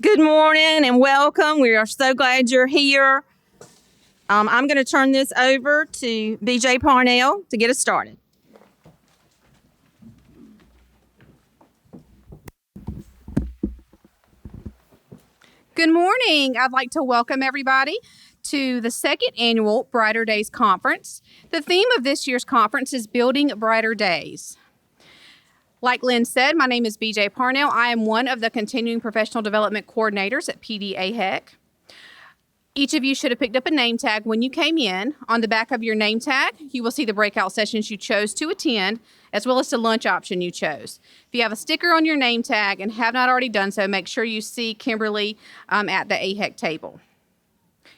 Good morning and welcome. We are so glad you're here. I'm going to turn this over to BJ Parnell to get us started. Good morning. I'd like to welcome everybody to the second annual Brighter Days Conference. The theme of this year's conference is Building Brighter Days. Like Lynn said, my name is BJ Parnell. I am one of the Continuing Professional Development Coordinators at PDAHEC. Each of you should have picked up a name tag when you came in. On the back of your name tag, you will see the breakout sessions you chose to attend, as well as the lunch option you chose. If you have a sticker on your name tag and have not already done so, make sure you see Kimberly at the AHEC table.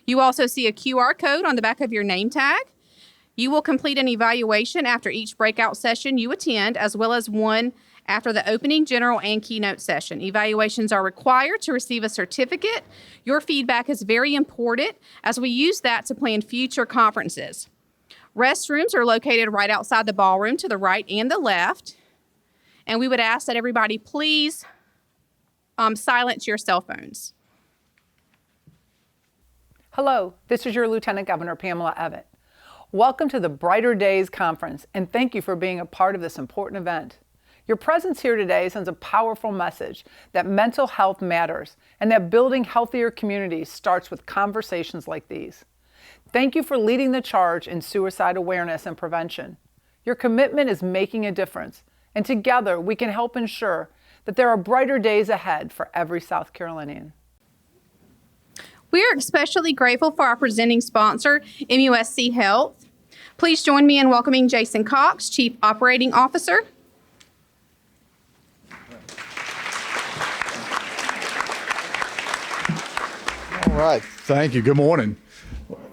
You also see a QR code on the back of your name tag. You will complete an evaluation after each breakout session you attend, as well as one after the opening, general, and keynote session. Evaluations are required to receive a certificate. Your feedback is very important as we use that to plan future conferences. Restrooms are located right outside the ballroom to the right and the left. And we would ask that everybody please silence your cell phones. Hello, this is your Lieutenant Governor Pamela Evett. Welcome to the Brighter Days Conference, and thank you for being a part of this important event. Your presence here today sends a powerful message that mental health matters and that building healthier communities starts with conversations like these. Thank you for leading the charge in suicide awareness and prevention. Your commitment is making a difference, and together we can help ensure that there are brighter days ahead for every South Carolinian. We are especially grateful for our presenting sponsor, MUSC Health. Please join me in welcoming Jason Cox, Chief Operating Officer. All right, thank you. Good morning.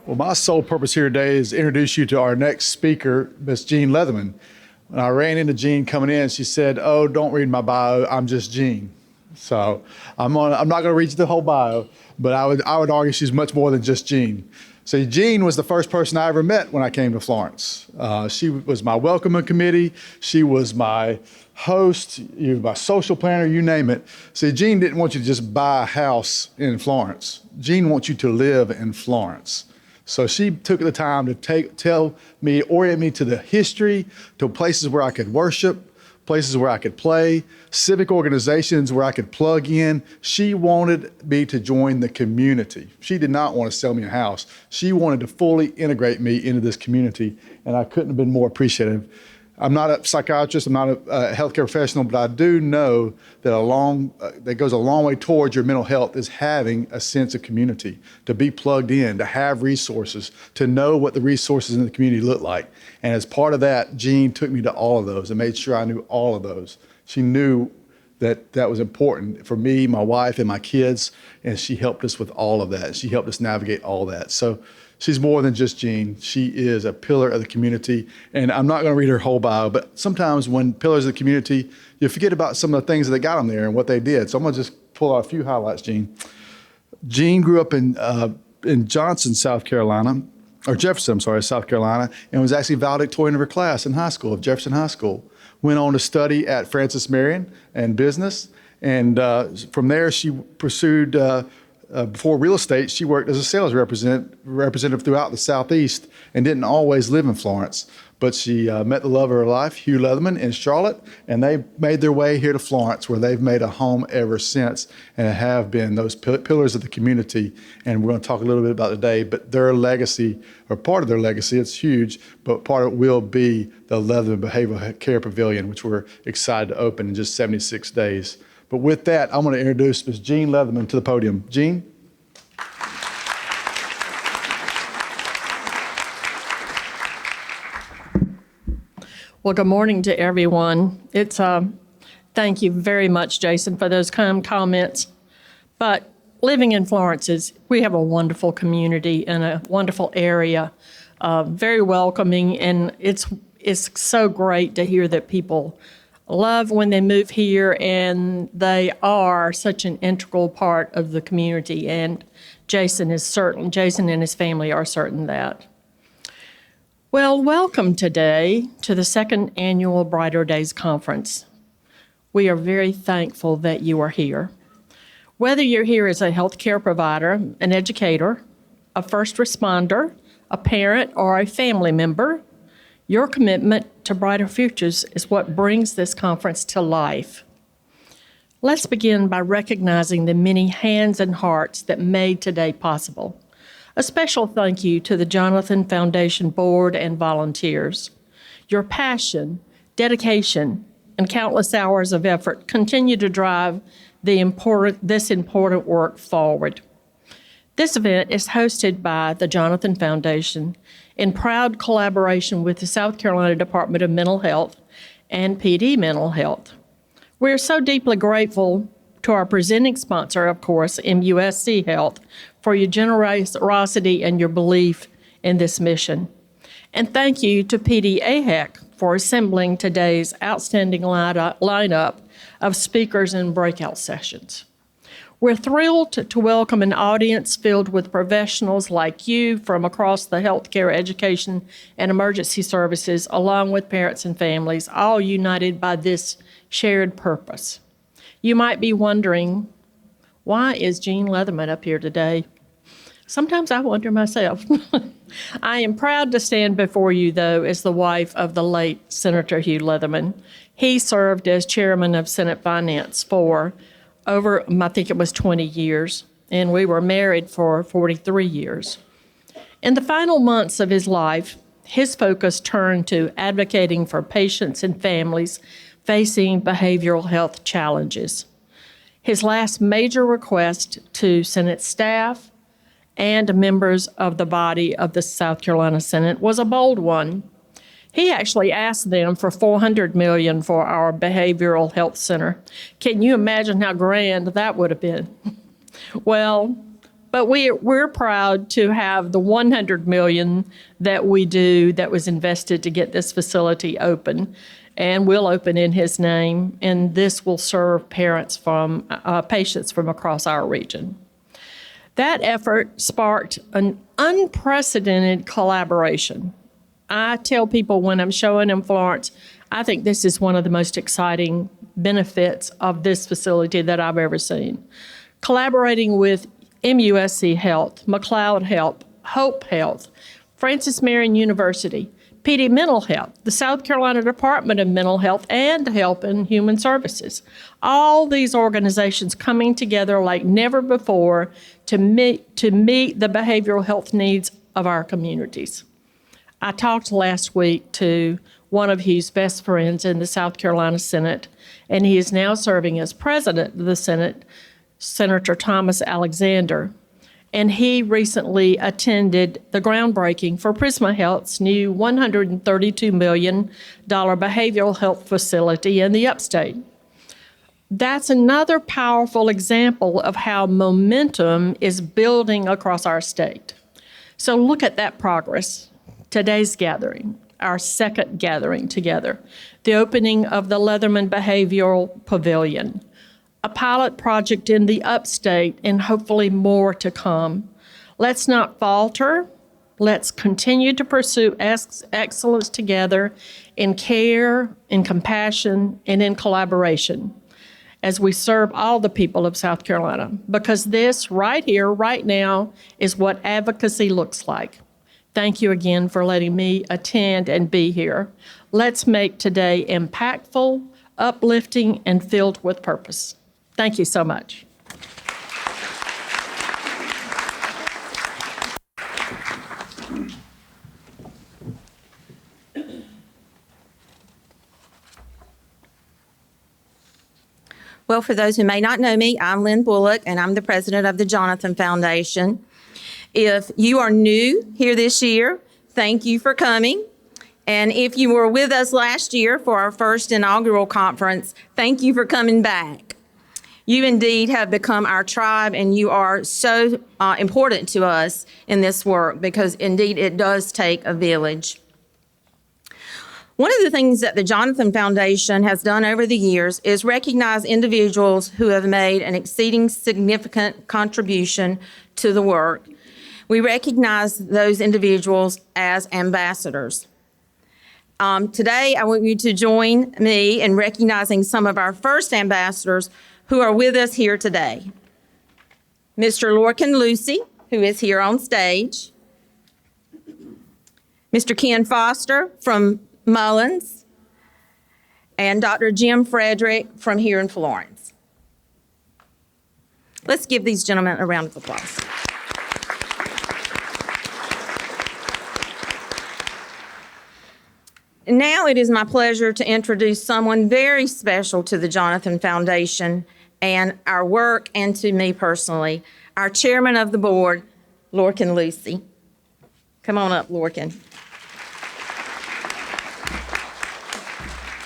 Well, my sole purpose here today is to introduce you to our next speaker, Ms. Jean Leatherman. When I ran into Jean coming in, she said, "Oh, don't read my bio, I'm just Jean." So I'm not going to read you the whole bio, but I would argue she's much more than just Jean. So Jean was the first person I ever met when I came to Florence. She was my welcoming committee. She was my host, my social planner, you name it. See, Jean didn't want you to just buy a house in Florence. Jean wants you to live in Florence. So she took the time to orient me to the history, to places where I could worship, places where I could play, civic organizations where I could plug in. She wanted me to join the community. She did not want to sell me a house. She wanted to fully integrate me into this community, and I couldn't have been more appreciative. I'm not a psychiatrist, I'm not a healthcare professional, but I do know that that goes a long way towards your mental health is having a sense of community, to be plugged in, to have resources, to know what the resources in the community look like. And as part of that, Jean took me to all of those and made sure I knew all of those. She knew that was important for me, my wife, and my kids, and she helped us with all of that. She helped us navigate all that. So she's more than just Jean. She is a pillar of the community. And I'm not going to read her whole bio, but sometimes when pillars of the community, you forget about some of the things that got them there and what they did. So I'm going to just pull out a few highlights, Jean. Jean grew up in Johnson, South Carolina, or Jefferson, South Carolina, and was actually valedictorian of her class in high school, of Jefferson High School. Went on to study at Francis Marion and business. And from there, she pursued before real estate, she worked as a sales representative throughout the Southeast and didn't always live in Florence. But she met the love of her life, Hugh Leatherman, in Charlotte, and they made their way here to Florence, where they've made a home ever since and have been those pillars of the community. And we're going to talk a little bit about today, but their legacy, or part of their legacy, it's huge, but part of it will be the Leatherman Behavioral Care Pavilion, which we're excited to open in just 76 days. But with that, I'm going to introduce Ms. Jean Leatherman to the podium. Jean? Well, good morning to everyone. Thank you very much, Jason, for those kind comments. But living in Florence we have a wonderful community and a wonderful area, very welcoming, and it's so great to hear that people love when they move here, and they are such an integral part of the community. And Jason and his family are certain that. Well, welcome today to the second annual Brighter Days Conference. We are very thankful that you are here. Whether you're here as a healthcare provider, an educator, a first responder, a parent, or a family member, your commitment to brighter futures is what brings this conference to life. Let's begin by recognizing the many hands and hearts that made today possible. A special thank you to the Jonathan Foundation Board and volunteers. Your passion, dedication, and countless hours of effort continue to drive this important work forward. This event is hosted by the Jonathan Foundation in proud collaboration with the South Carolina Department of Mental Health and PD Mental Health. We're so deeply grateful to our presenting sponsor, of course, MUSC Health, for your generosity and your belief in this mission. And thank you to PD AHEC for assembling today's outstanding lineup of speakers and breakout sessions. We're thrilled to welcome an audience filled with professionals like you from across the healthcare, education, and emergency services, along with parents and families, all united by this shared purpose. You might be wondering, why is Jean Leatherman up here today? Sometimes I wonder myself. I am proud to stand before you, though, as the wife of the late Senator Hugh Leatherman. He served as chairman of Senate Finance for over, I think it was 20 years, and we were married for 43 years. In the final months of his life, his focus turned to advocating for patients and families facing behavioral health challenges. His last major request to Senate staff and members of the body of the South Carolina Senate was a bold one. He actually asked them for $400 million for our behavioral health center. Can you imagine how grand that would have been? Well, but we're proud to have the $100 million that we do that was invested to get this facility open, and will open in his name, and this will serve patients from across our region. That effort sparked an unprecedented collaboration. I tell people when I'm showing in Florence, I think this is one of the most exciting benefits of this facility that I've ever seen. Collaborating with MUSC Health, McLeod Health, Hope Health, Francis Marion University, PD Mental Health, the South Carolina Department of Mental Health, and Health and Human Services. All these organizations coming together like never before to meet the behavioral health needs of our communities. I talked last week to one of Hugh's best friends in the South Carolina Senate, and he is now serving as president of the Senate, Senator Thomas Alexander. And he recently attended the groundbreaking for Prisma Health's new $132 million behavioral health facility in the upstate. That's another powerful example of how momentum is building across our state. So look at that progress. Today's gathering, our second gathering together, the opening of the Leatherman Behavioral Pavilion, a pilot project in the upstate, and hopefully more to come. Let's not falter. Let's continue to pursue excellence together in care, in compassion, and in collaboration as we serve all the people of South Carolina, because this right here, right now, is what advocacy looks like. Thank you again for letting me attend and be here. Let's make today impactful, uplifting, and filled with purpose. Thank you so much. Well, for those who may not know me, I'm Lynn Bullock, and I'm the president of the Jonathan Foundation. If you are new here this year, thank you for coming. And if you were with us last year for our first inaugural conference, thank you for coming back. You indeed have become our tribe, and you are so important to us in this work, because indeed it does take a village. One of the things that the Jonathan Foundation has done over the years is recognize individuals who have made an exceeding significant contribution to the work. We recognize those individuals as ambassadors. Today, I want you to join me in recognizing some of our first ambassadors who are with us here today. Mr. Lorcan Lucy, who is here on stage, Mr. Ken Foster from Mullins, and Dr. Jim Frederick from here in Florence. Let's give these gentlemen a round of applause. Now it is my pleasure to introduce someone very special to the Jonathan Foundation and our work, and to me personally, our chairman of the board, Lorcan Lucy. Come on up, Lorcan.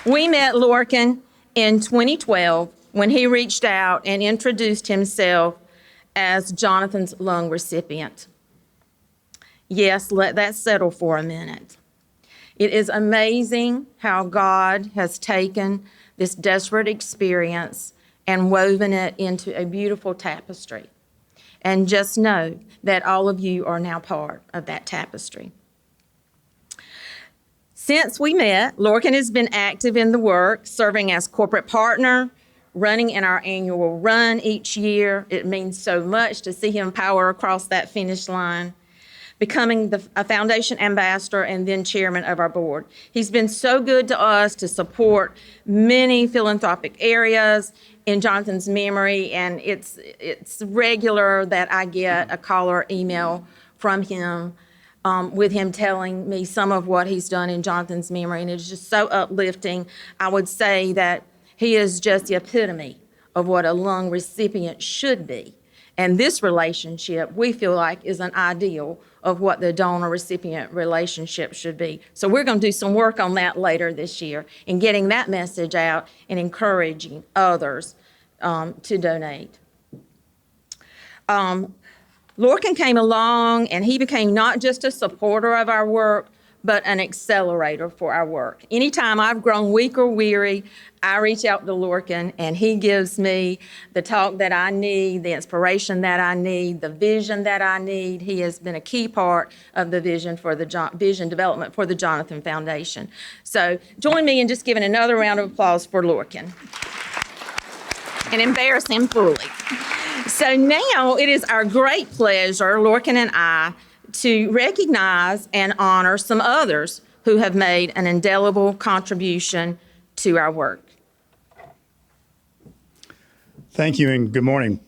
We met Lorcan in 2012 when he reached out and introduced himself as Jonathan's lung recipient. Yes, let that settle for a minute. It is amazing how God has taken this desperate experience and woven it into a beautiful tapestry. And just know that all of you are now part of that tapestry. Since we met, Lorcan has been active in the work, serving as corporate partner, running in our annual run each year. It means so much to see him power across that finish line, becoming a foundation ambassador and then chairman of our board. He's been so good to us to support many philanthropic areas in Jonathan's memory, and it's regular that I get a call or email from him with him telling me some of what he's done in Jonathan's memory, and it's just so uplifting. I would say that he is just the epitome of what a lung recipient should be. And this relationship, we feel like, is an ideal of what the donor-recipient relationship should be. So we're going to do some work on that later this year in getting that message out and encouraging others to donate. Lorcan came along and he became not just a supporter of our work, but an accelerator for our work. Anytime I've grown weak or weary, I reach out to Lorcan and he gives me the talk that I need, the inspiration that I need, the vision that I need. He has been a key part of the vision for the vision development for the Jonathan Foundation. So join me in just giving another round of applause for Lorcan and embarrass him fully. So now it is our great pleasure, Lorcan and I, to recognize and honor some others who have made an indelible contribution to our work. Thank you and good morning.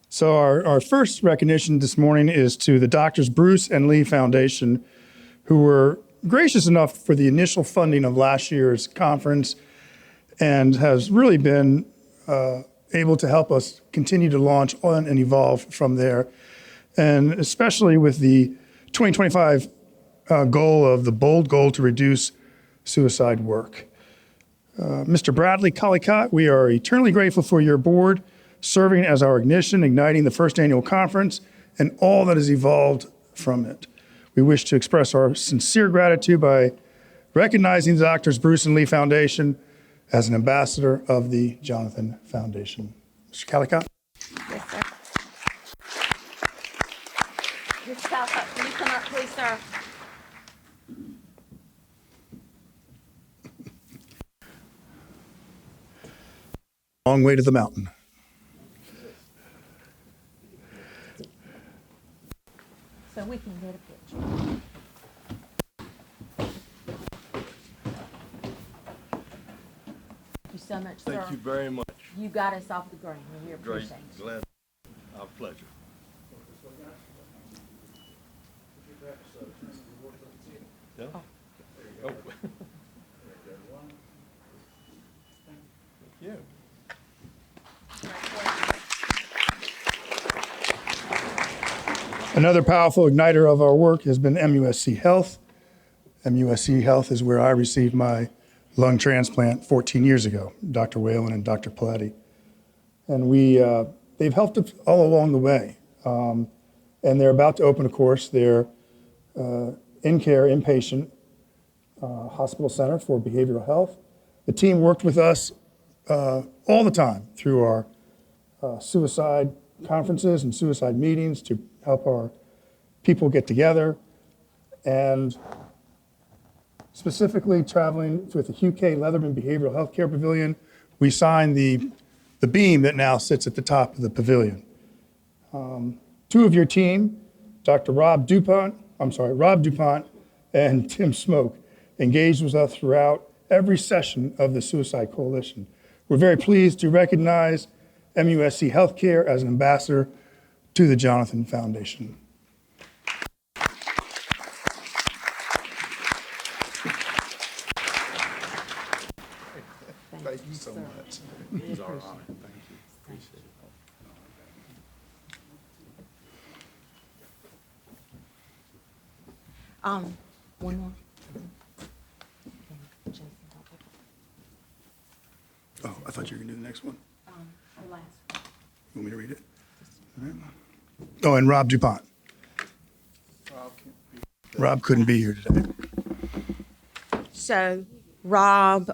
So our first recognition this morning is to the Doctors Bruce and Lee Foundation, who were gracious enough for the initial funding of last year's conference and has really been able to help us continue to launch on and evolve from there. And especially with the 2025 goal of the bold goal to reduce suicide work. Mr. Bradley Collicott, we are eternally grateful for your board serving as our ignition, igniting the first annual conference and all that has evolved from it. We wish to express our sincere gratitude by recognizing the Doctors Bruce and Lee Foundation as an ambassador of the Jonathan Foundation. Mr. Collicott. Yes, sir. Mr. Collicott, can you come up, please, sir? Long way to the mountain. So we can get a picture. Thank you so much, sir. Thank you very much. You got us off the ground. We Great. appreciate it. Glad. Our pleasure. Yeah? Oh. Thank you. Another powerful igniter of our work has been MUSC Health. MUSC Health is where I received my lung transplant 14 years ago, Dr. Whalen and Dr. Paletti. And they've helped us all along the way. And they're about to open, of course, their in-care inpatient hospital center for behavioral health. The team worked with us all the time through our suicide conferences and suicide meetings to help our people get together. And specifically traveling with the Hugh K. Leatherman Behavioral Health Care Pavilion, we signed the the beam that now sits at the top of the pavilion. Two of your team, Rob DuPont and Tim Smoke, engaged with us throughout every session of the Suicide Coalition. We're very pleased to recognize MUSC Healthcare as an ambassador to the Jonathan Foundation. Thank you so much. It's our honor. Thank you. Appreciate it. One more. Oh, I thought you were going to do the next one. The last one. You want me to read it? All right. Oh, and Rob DuPont. Rob couldn't be here today. So Rob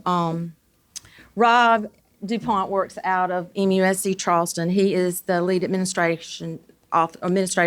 DuPont works out of MUSC Charleston. He is the lead administrative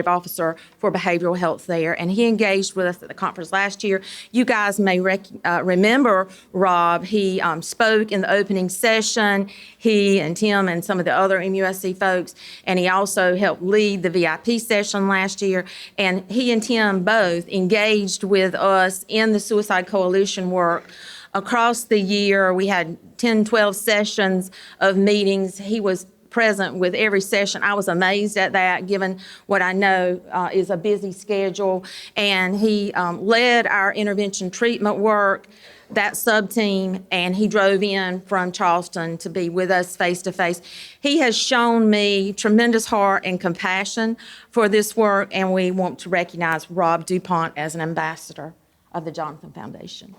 officer for behavioral health there, and he engaged with us at the conference last year. You guys may remember Rob. He spoke in the opening session, he and Tim and some of the other MUSC folks, and he also helped lead the VIP session last year. And he and Tim both engaged with us in the Suicide Coalition work. Across the year, we had 10, 12 sessions of meetings. He was present with every session. I was amazed at that, given what I know is a busy schedule. And he led our intervention treatment work, that sub-team, and he drove in from Charleston to be with us face to face. He has shown me tremendous heart and compassion for this work, and we want to recognize Rob DuPont as an ambassador of the Jonathan Foundation.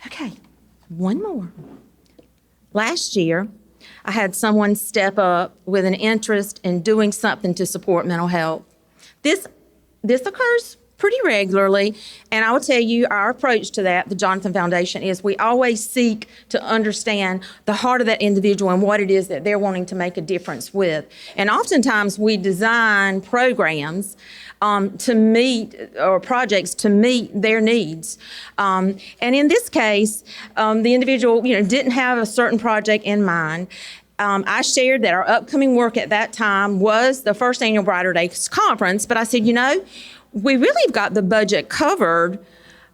Okay, one more. Last year, I had someone step up with an interest in doing something to support mental health. This occurs pretty regularly, and I will tell you our approach to that, the Jonathan Foundation, is we always seek to understand the heart of that individual and what it is that they're wanting to make a difference with. And oftentimes we design programs to meet, or projects to meet their needs. And in this case, the individual, didn't have a certain project in mind. I shared that our upcoming work at that time was the first annual Brighter Days Conference, but I said, we really have got the budget covered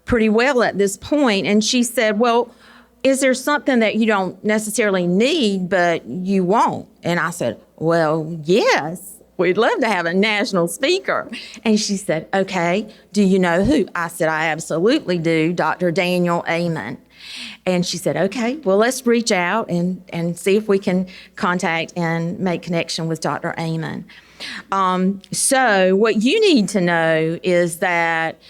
pretty well at this point. And she said, well, is there something that you don't necessarily need, but you want? And I said, well, yes, we'd love to have a national speaker. And she said, okay, do you know who? I said, I absolutely do, Dr. Daniel Amen. And she said, okay, well, let's reach out and see if we can contact and make connection with Dr. Amen. So what you need to know is that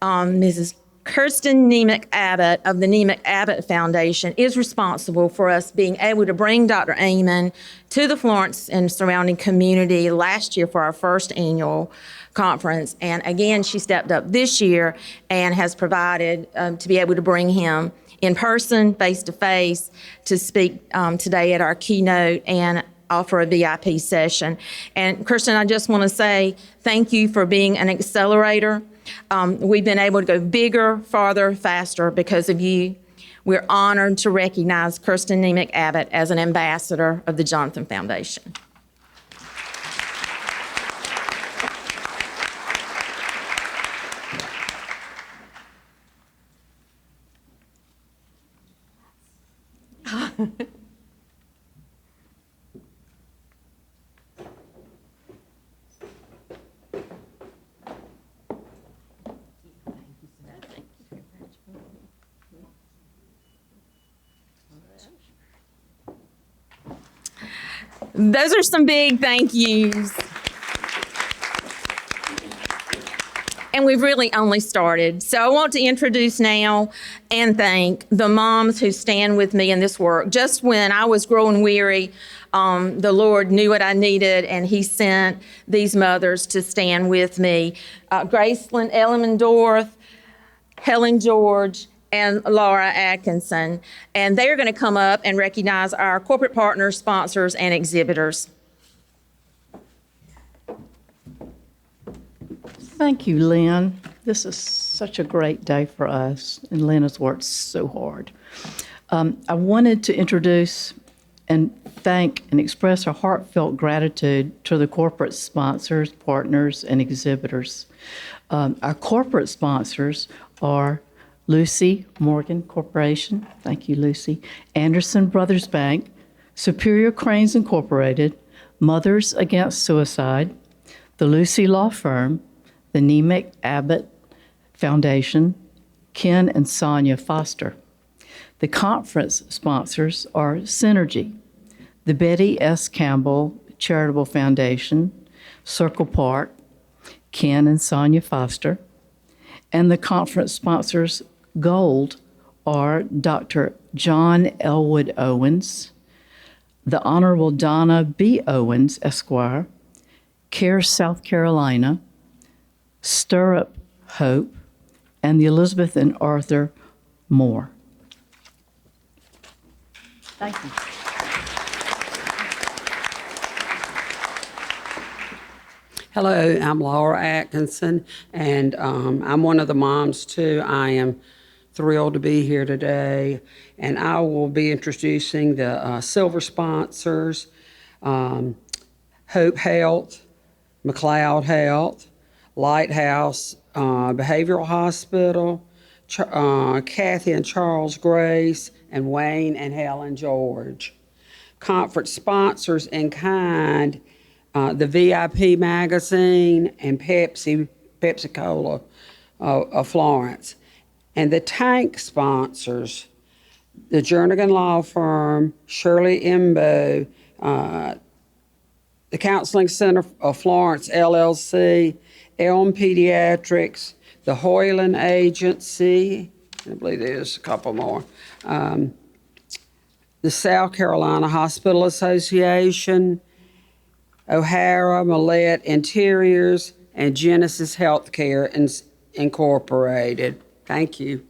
Mrs. Kirsten Nemec Abbott of the Nemec Abbott Foundation is responsible for us being able to bring Dr. Amen to the Florence and surrounding community last year for our first annual conference. And again, she stepped up this year and has provided to be able to bring him in person, face-to-face, to speak today at our keynote and offer a VIP session. And Kirsten, I just want to say thank you for being an accelerator. We've been able to go bigger, farther, faster because of you. We're honored to recognize Kirsten Nemec Abbott as an ambassador of the Jonathan Foundation. Those are some big thank yous. And we've really only started. So I want to introduce now and thank the moms who stand with me in this work. Just when I was growing weary, the Lord knew what I needed, and He sent these mothers to stand with me. Graceland Ellemendorf, Helen George, and Laura Atkinson. And they're going to come up and recognize our corporate partners, sponsors, and exhibitors. Thank you, Lynn. This is such a great day for us, and Lynn has worked so hard. I wanted to introduce and thank and express our heartfelt gratitude to the corporate sponsors, partners, and exhibitors. Our corporate sponsors are Lucy Morgan Corporation, thank you, Lucy, Anderson Brothers Bank, Superior Cranes Incorporated, Mothers Against Suicide, the Lucy Law Firm, the Nemec Abbott Foundation, Ken and Sonia Foster. The conference sponsors are Synergy, the Betty S. Campbell Charitable Foundation, Circle Park, Ken and Sonia Foster, and the conference sponsors Gold are Dr. John Elwood Owens, the Honorable Donna B. Owens, Esquire, CARE South Carolina, Stirrup Hope, and the Elizabeth and Arthur Moore. Thank you. Hello, I'm Laura Atkinson, and I'm one of the moms too. I am thrilled to be here today, and I will be introducing the silver sponsors, Hope Health, McLeod Health, Lighthouse Behavioral Hospital, Kathy and Charles Grace, and Wayne and Helen George. Conference sponsors in kind, the VIP magazine and Pepsi Cola of Florence. And the tank sponsors, the Jernigan Law Firm, Shirley Imbo, the Counseling Center of Florence, LLC, Elm Pediatrics, the Hoyland Agency, I believe there's a couple more, the South Carolina Hospital Association, O'Hara, Millette Interiors, and Genesis Healthcare Incorporated. Thank you.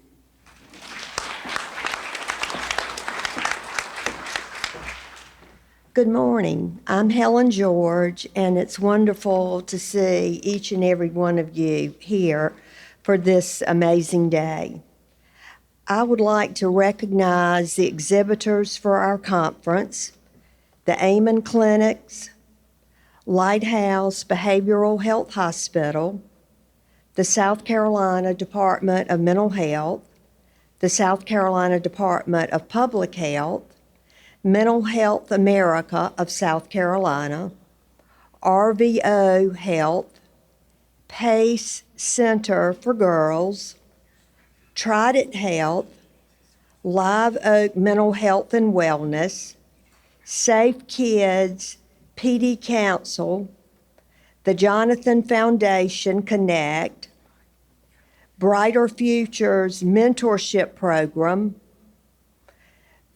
Good morning. I'm Helen George, and it's wonderful to see each and every one of you here for this amazing day. I would like to recognize the exhibitors for our conference, the Amen Clinics, Lighthouse Behavioral Health Hospital, the South Carolina Department of Mental Health, the South Carolina Department of Public Health, Mental Health America of South Carolina, RVO Health, PACE Center for Girls, Trident Health, Live Oak Mental Health and Wellness, Safe Kids, PD Council, the Jonathan Foundation Connect, Brighter Futures Mentorship Program,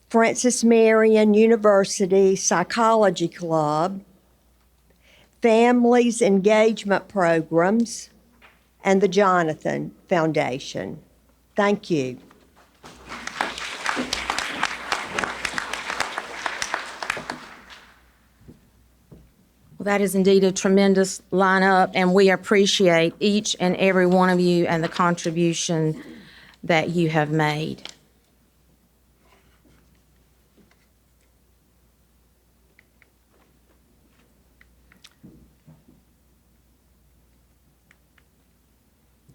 Francis Marion University Psychology Club, Families Engagement Programs, and the Jonathan Foundation. Thank you. Well, that is indeed a tremendous lineup, and we appreciate each and every one of you and the contribution that you have made.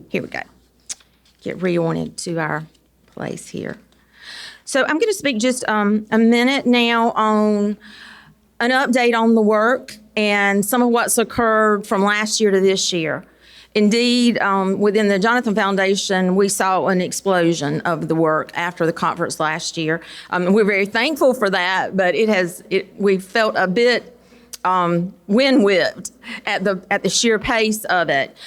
Here we go. Get reoriented to our place here. So I'm going to speak just a minute now on an update on the work and some of what's occurred from last year to this year. Indeed, within the Jonathan Foundation, we saw an explosion of the work after the conference last year. We're very thankful for that, but we felt a bit wind-whipped at the sheer pace of it.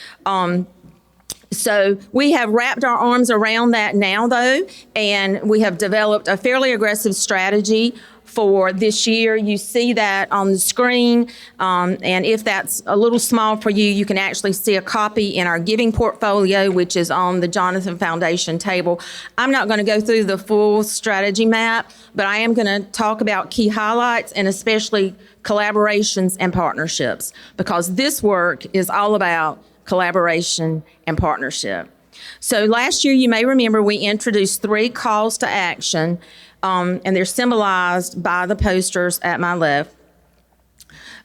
So we have wrapped our arms around that now, though, and we have developed a fairly aggressive strategy for this year. You see that on the screen, and if that's a little small for you, you can actually see a copy in our giving portfolio, which is on the Jonathan Foundation table. I'm not going to go through the full strategy map, but I am going to talk about key highlights and especially collaborations and partnerships, because this work is all about collaboration, and partnership. So last year, you may remember, we introduced 3 calls to action, and they're symbolized by the posters at my left,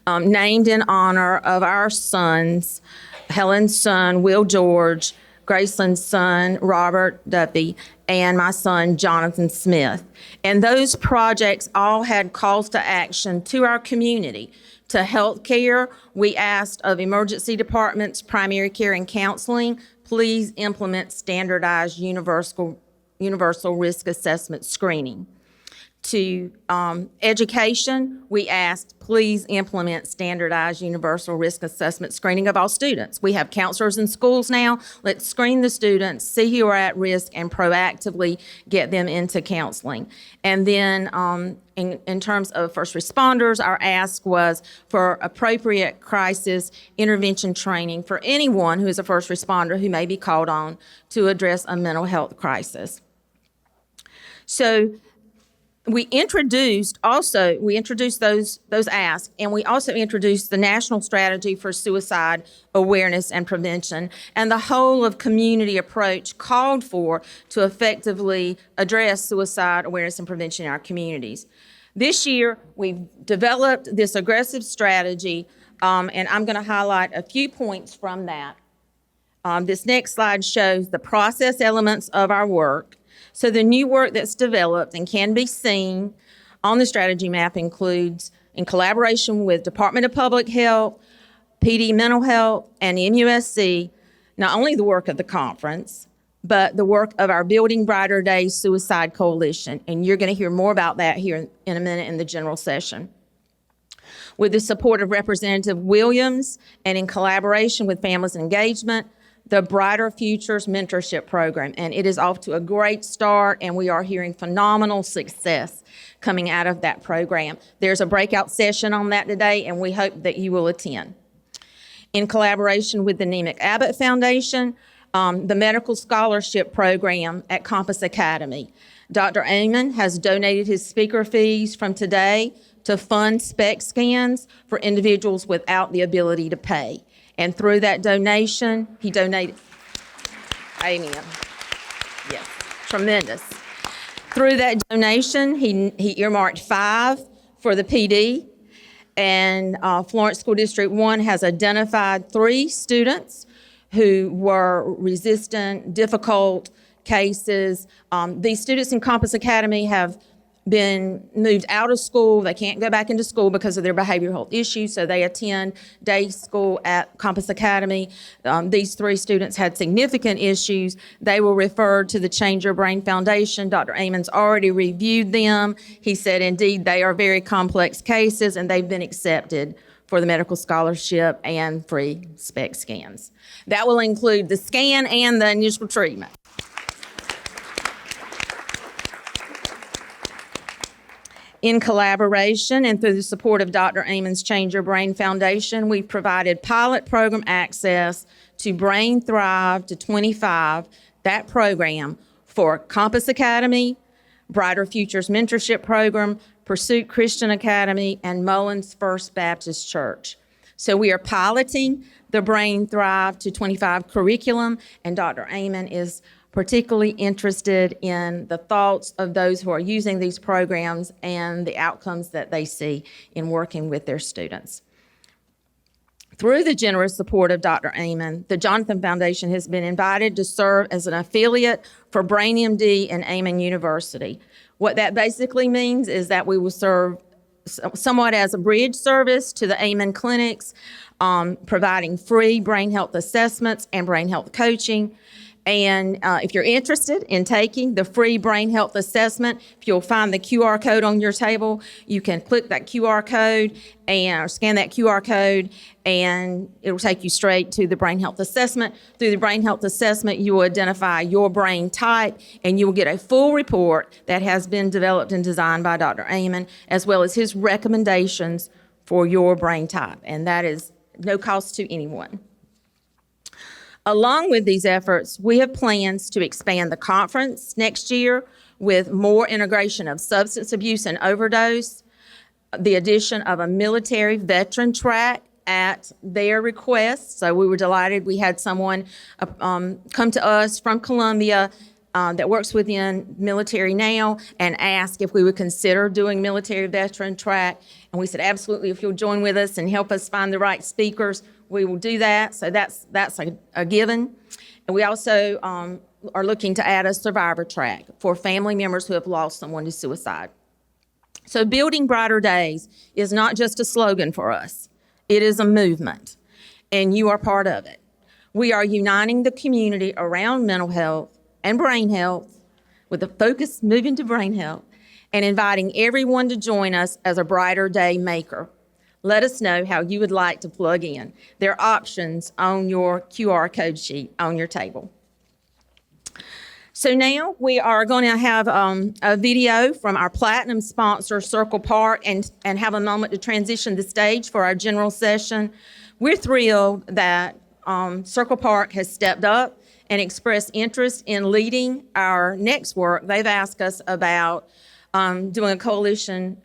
named in honor of our sons, Helen's son, Will George, Graceland's son, Robert Duffy, and my son, Jonathan Smith. And those projects all had calls to action to our community. To healthcare, we asked of emergency departments, primary care, and counseling, please implement standardized universal risk assessment screening. To education, we asked, please implement standardized universal risk assessment screening of all students. We have counselors in schools now. Let's screen the students, see who are at risk, and proactively get them into counseling. And then in terms of first responders, our ask was for appropriate crisis intervention training for anyone who is a first responder who may be called on to address a mental health crisis. So we introduced those asks, and we also introduced the National Strategy for Suicide Awareness and Prevention, and the whole of community approach called for to effectively address suicide awareness and prevention in our communities. This year, we've developed this aggressive strategy, and I'm going to highlight a few points from that. This next slide shows the process elements of our work. So the new work that's developed and can be seen on the strategy map includes, in collaboration with Department of Public Health, PD Mental Health, and MUSC, not only the work of the conference, but the work of our Building Brighter Days Suicide Coalition. And you're going to hear more about that here in a minute in the general session. With the support of Representative Williams and in collaboration with Families and Engagement, the Brighter Futures Mentorship Program, and it is off to a great start, and we are hearing phenomenal success coming out of that program. There's a breakout session on that today, and we hope that you will attend. In collaboration with the Nemec Abbott Foundation, the Medical Scholarship Program at Compass Academy. Dr. Amen has donated his speaker fees from today to fund SPECT scans for individuals without the ability to pay. And through that donation, he donated, amen, yes, tremendous. Through that donation, he earmarked 5 for the PD, and Florence School District 1 has identified 3 students who were resistant, difficult cases. These students in Compass Academy have been moved out of school. They can't go back into school because of their behavioral health issues, so they attend day school at Compass Academy. These 3 students had significant issues. They were referred to the Change Your Brain Foundation. Dr. Amen's already reviewed them. He said, indeed, they are very complex cases, and they've been accepted for the medical scholarship and free SPECT scans. That will include the scan and the initial treatment. In collaboration and through the support of Dr. Amen's Change Your Brain Foundation, we've provided pilot program access to Brain Thrive to 25, that program for Compass Academy, Brighter Futures Mentorship Program, Pursuit Christian Academy, and Mullins First Baptist Church. So we are piloting the Brain Thrive to 25 curriculum, and Dr. Amen is particularly interested in the thoughts of those who are using these programs and the outcomes that they see in working with their students. Through the generous support of Dr. Amen, the Jonathan Foundation has been invited to serve as an affiliate for BrainMD and Amen University. What that basically means is that we will serve somewhat as a bridge service to the Amen clinics, providing free brain health assessments and brain health coaching. And if you're interested in taking the free brain health assessment, if you'll find the QR code on your table, you can click that QR code and scan that QR code, and it will take you straight to the brain health assessment. Through the brain health assessment, you will identify your brain type, and you will get a full report that has been developed and designed by Dr. Amen, as well as his recommendations for your brain type, and that is no cost to anyone. Along with these efforts, we have plans to expand the conference next year with more integration of substance abuse and overdose, the addition of a military veteran track at their request. So we were delighted. We had someone come to us from Columbia that works within military now and ask if we would consider doing military veteran track. And we said, absolutely, if you'll join with us and help us find the right speakers, we will do that. So that's a given. And we also are looking to add a survivor track for family members who have lost someone to suicide. So Building Brighter Days is not just a slogan for us. It is a movement, and you are part of it. We are uniting the community around mental health and brain health with a focus moving to brain health and inviting everyone to join us as a brighter day maker. Let us know how you would like to plug in. There are options on your QR code sheet on your table. So now we are going to have a video from our platinum sponsor, Circle Park, and have a moment to transition the stage for our general session. We're thrilled that Circle Park has stepped up and expressed interest in leading our next work. They've asked us about doing a coalition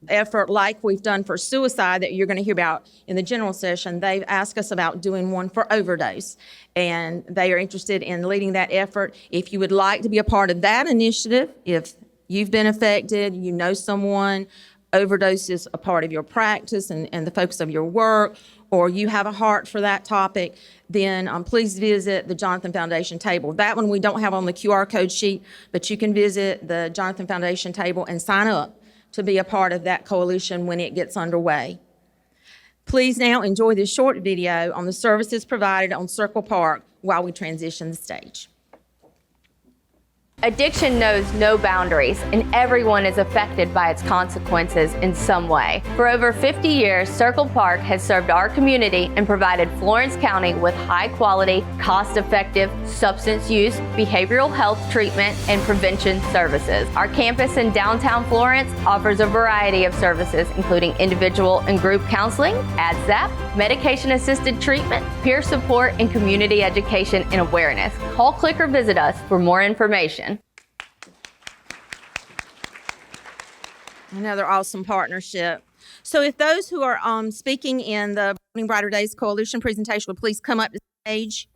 effort like we've done for suicide that you're going to hear about in the general session. They've asked us about doing one for overdose, and they are interested in leading that effort. If you would like to be a part of that initiative, if you've been affected, you know someone, overdose is a part of your practice and the focus of your work, or you have a heart for that topic, then please visit the Jonathan Foundation table. That one we don't have on the QR code sheet, but you can visit the Jonathan Foundation table and sign up to be a part of that coalition when it gets underway. Please now enjoy this short video on the services provided on Circle Park while we transition the stage. Addiction knows no boundaries, and everyone is affected by its consequences in some way. For over 50 years, Circle Park has served our community and provided Florence County with high-quality, cost-effective substance use, behavioral health treatment, and prevention services. Our campus in downtown Florence offers a variety of services, including individual and group counseling, ADZAP, medication-assisted treatment, peer support, and community education and awareness. Call, click, or visit us for more information. Another awesome partnership. So if those who are speaking in the Building Brighter Days Coalition presentation would please come up to the stage.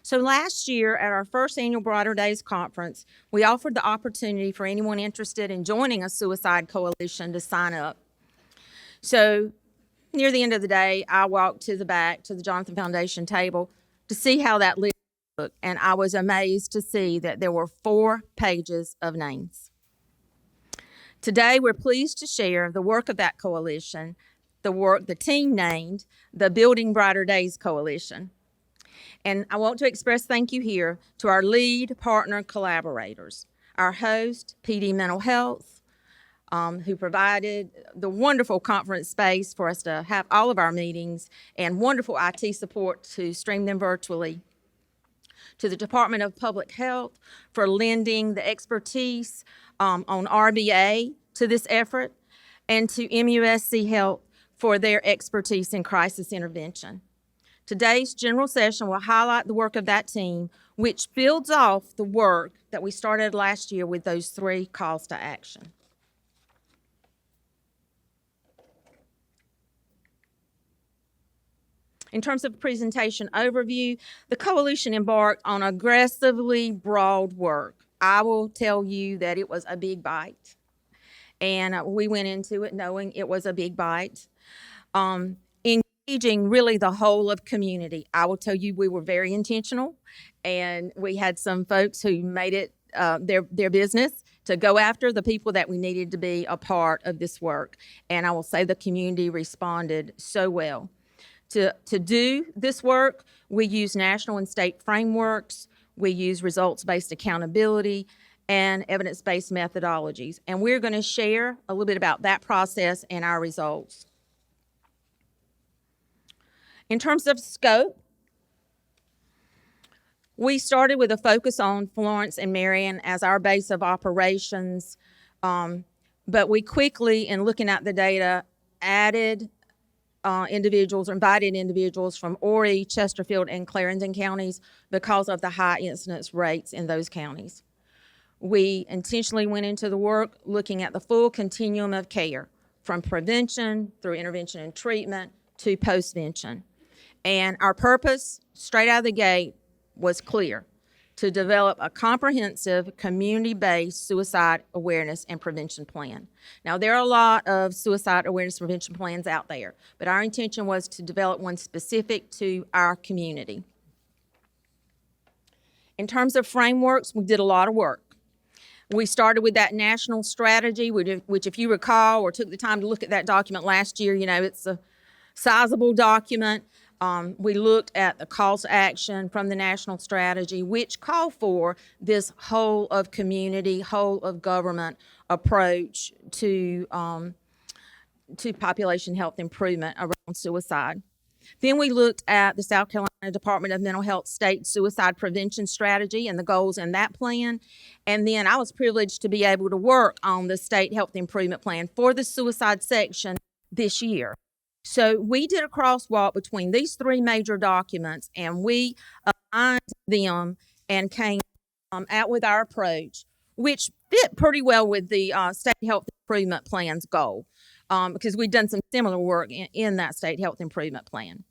So last year at our first annual Brighter Days conference, we offered the opportunity for anyone interested in joining a suicide coalition to sign up. So near the end of the day, I walked to the back to the Jonathan Foundation table to see how that list looked, and I was amazed to see that there were 4 pages of names. Today, we're pleased to share the work of that coalition, the work the team named the Building Brighter Days Coalition. And I want to express thank you here to our lead partner collaborators, our host, PD Mental Health, who provided the wonderful conference space for us to have all of our meetings and wonderful IT support to stream them virtually, to the Department of Public Health for lending the expertise on RBA to this effort, and to MUSC Health for their expertise in crisis intervention. Today's general session will highlight the work of that team, which builds off the work that we started last year with those 3 calls to action. In terms of presentation overview, the coalition embarked on aggressively broad work. I will tell you that it was a big bite, and we went into it knowing it was a big bite. Engaging really the whole of community. I will tell you we were very intentional, and we had some folks who made it their business to go after the people that we needed to be a part of this work. And I will say the community responded so well. To do this work, we use national and state frameworks, we use results-based accountability, and evidence-based methodologies. And we're going to share a little bit about that process and our results. In terms of scope, we started with a focus on Florence and Marion as our base of operations, but we quickly, in looking at the data, added individuals, or invited individuals from Horry, Chesterfield, and Clarendon counties because of the high incidence rates in those counties. We intentionally went into the work looking at the full continuum of care, from prevention through intervention and treatment to postvention. And our purpose, straight out of the gate, was clear: to develop a comprehensive, community-based suicide awareness and prevention plan. Now, there are a lot of suicide awareness prevention plans out there, but our intention was to develop one specific to our community. In terms of frameworks, we did a lot of work. We started with that national strategy, which, if you recall or took the time to look at that document last year, you know, it's a sizable document. We looked at the calls to action from the national strategy, which call for this whole of community, whole of government approach to population health improvement around suicide. Then we looked at the South Carolina Department of Mental Health State Suicide Prevention Strategy and the goals in that plan. And then I was privileged to be able to work on the State Health Improvement Plan for the suicide section this year. So we did a crosswalk between these three major documents, and we aligned them and came out with our approach, which fit pretty well with the State Health Improvement Plan's goal, because we've done some similar work in that State Health Improvement Plan.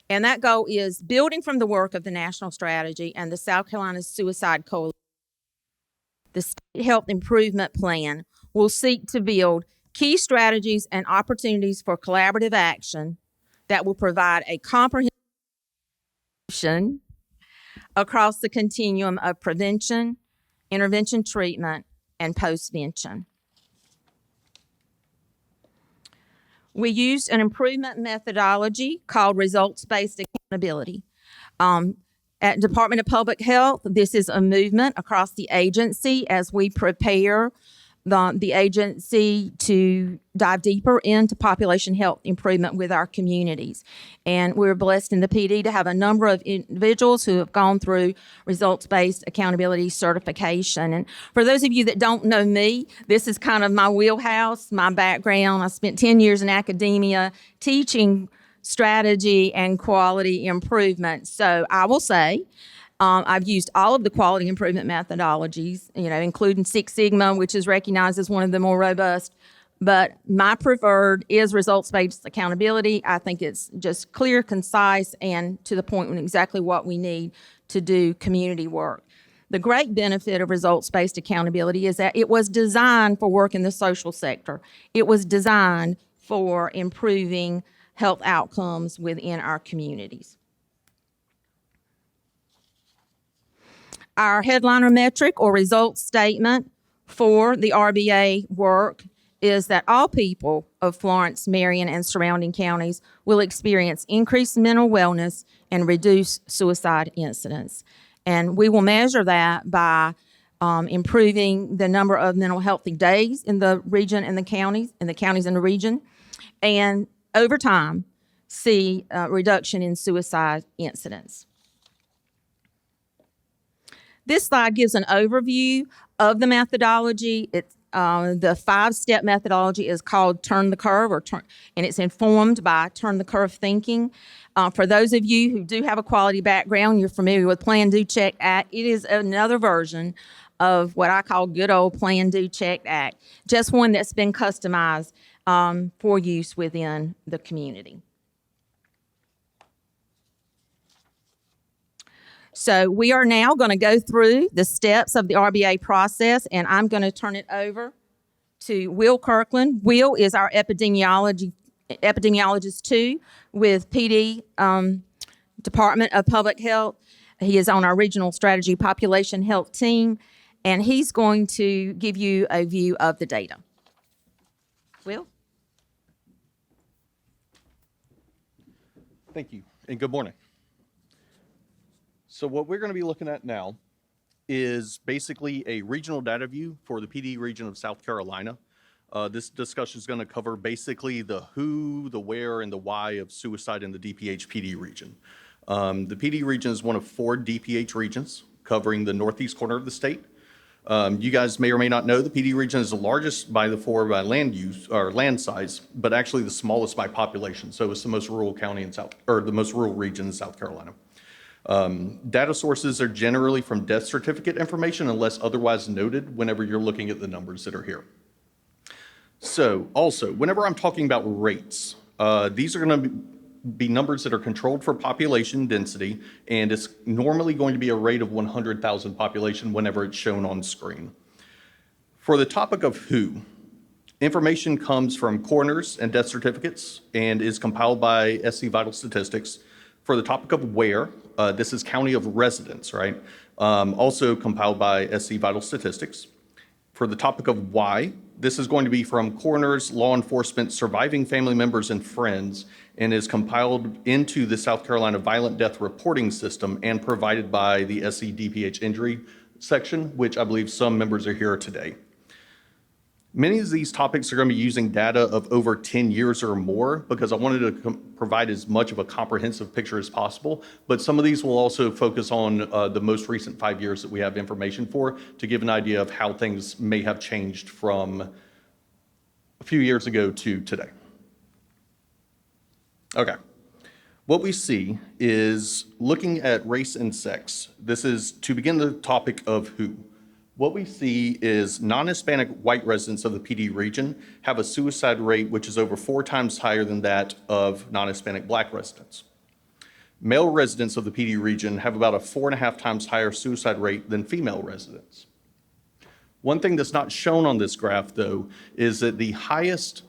And that goal is building from the work of the National Strategy and the South Carolina Suicide Coalition. The State Health Improvement Plan will seek to build key strategies and opportunities for collaborative action that will provide a comprehensive solution across the continuum of prevention, intervention, treatment, and postvention. We used an improvement methodology called results-based accountability. At Department of Public Health, this is a movement across the agency as we prepare the agency to dive deeper into population health improvement with our communities. And we're blessed in the PD to have a number of individuals who have gone through results-based accountability certification. And for those of you that don't know me, this is kind of my wheelhouse, my background. I spent 10 years in academia teaching strategy and quality improvement. So I will say, I've used all of the quality improvement methodologies, you know, including Six Sigma, which is recognized as one of the more robust. But my preferred is results-based accountability. I think it's just clear, concise, and to the point with exactly what we need to do community work. The great benefit of results-based accountability is that it was designed for work in the social sector. It was designed for improving health outcomes within our communities. Our headliner metric or results statement for the RBA work is that all people of Florence, Marion, and surrounding counties will experience increased mental wellness and reduced suicide incidents. And we will measure that by improving the number of mental healthy days in the region and the counties, in the region, and over time, see a reduction in suicide incidents. This slide gives an overview of the methodology. It's the 5-step methodology is called Turn the Curve, and it's informed by Turn the Curve thinking. For those of you who do have a quality background, you're familiar with Plan, Do, Check, Act. It is another version of what I call good old Plan, Do, Check, Act, just one that's been customized for use within the community. So we are now going to go through the steps of the RBA process, and I'm going to turn it over to Will Kirkland. Will is our epidemiologist too with PD Department of Public Health. He is on our regional strategy population health team, and he's going to give you a view of the data. Will? Thank you, and good morning. So what we're going to be looking at now is basically a regional data view for the PD region of South Carolina. This discussion is going to cover basically the who, the where, and the why of suicide in the DPH PD region. The PD region is one of 4 DPH regions covering the northeast corner of the state. You guys may or may not know the PD region is the largest by land use or land size, but actually the smallest by population. So it's the most rural county in the most rural region in South Carolina. Data sources are generally from death certificate information unless otherwise noted whenever you're looking at the numbers that are here. So also, whenever I'm talking about rates, these are going to be numbers that are controlled for population density, and it's normally going to be a rate of 100,000 population whenever it's shown on screen. For the topic of who, information comes from coroners and death certificates and is compiled by SC Vital Statistics. For the topic of where, this is county of residence, right? Also compiled by SC Vital Statistics. For the topic of why, this is going to be from coroners, law enforcement, surviving family members, and friends, and is compiled into the South Carolina Violent Death Reporting System and provided by the SCDPH Injury section, which I believe some members are here today. Many of these topics are going to be using data of over 10 years or more because I wanted to provide as much of a comprehensive picture as possible, but some of these will also focus on the most recent 5 years that we have information for to give an idea of how things may have changed from a few years ago to today. Okay. What we see is looking at race and sex. This is to begin the topic of who. What we see is non-Hispanic white residents of the PD region have a suicide rate which is over 4 times higher than that of non-Hispanic black residents. Male residents of the PD region have about a 4.5 times higher suicide rate than female residents. One thing that's not shown on this graph, though, is that the highest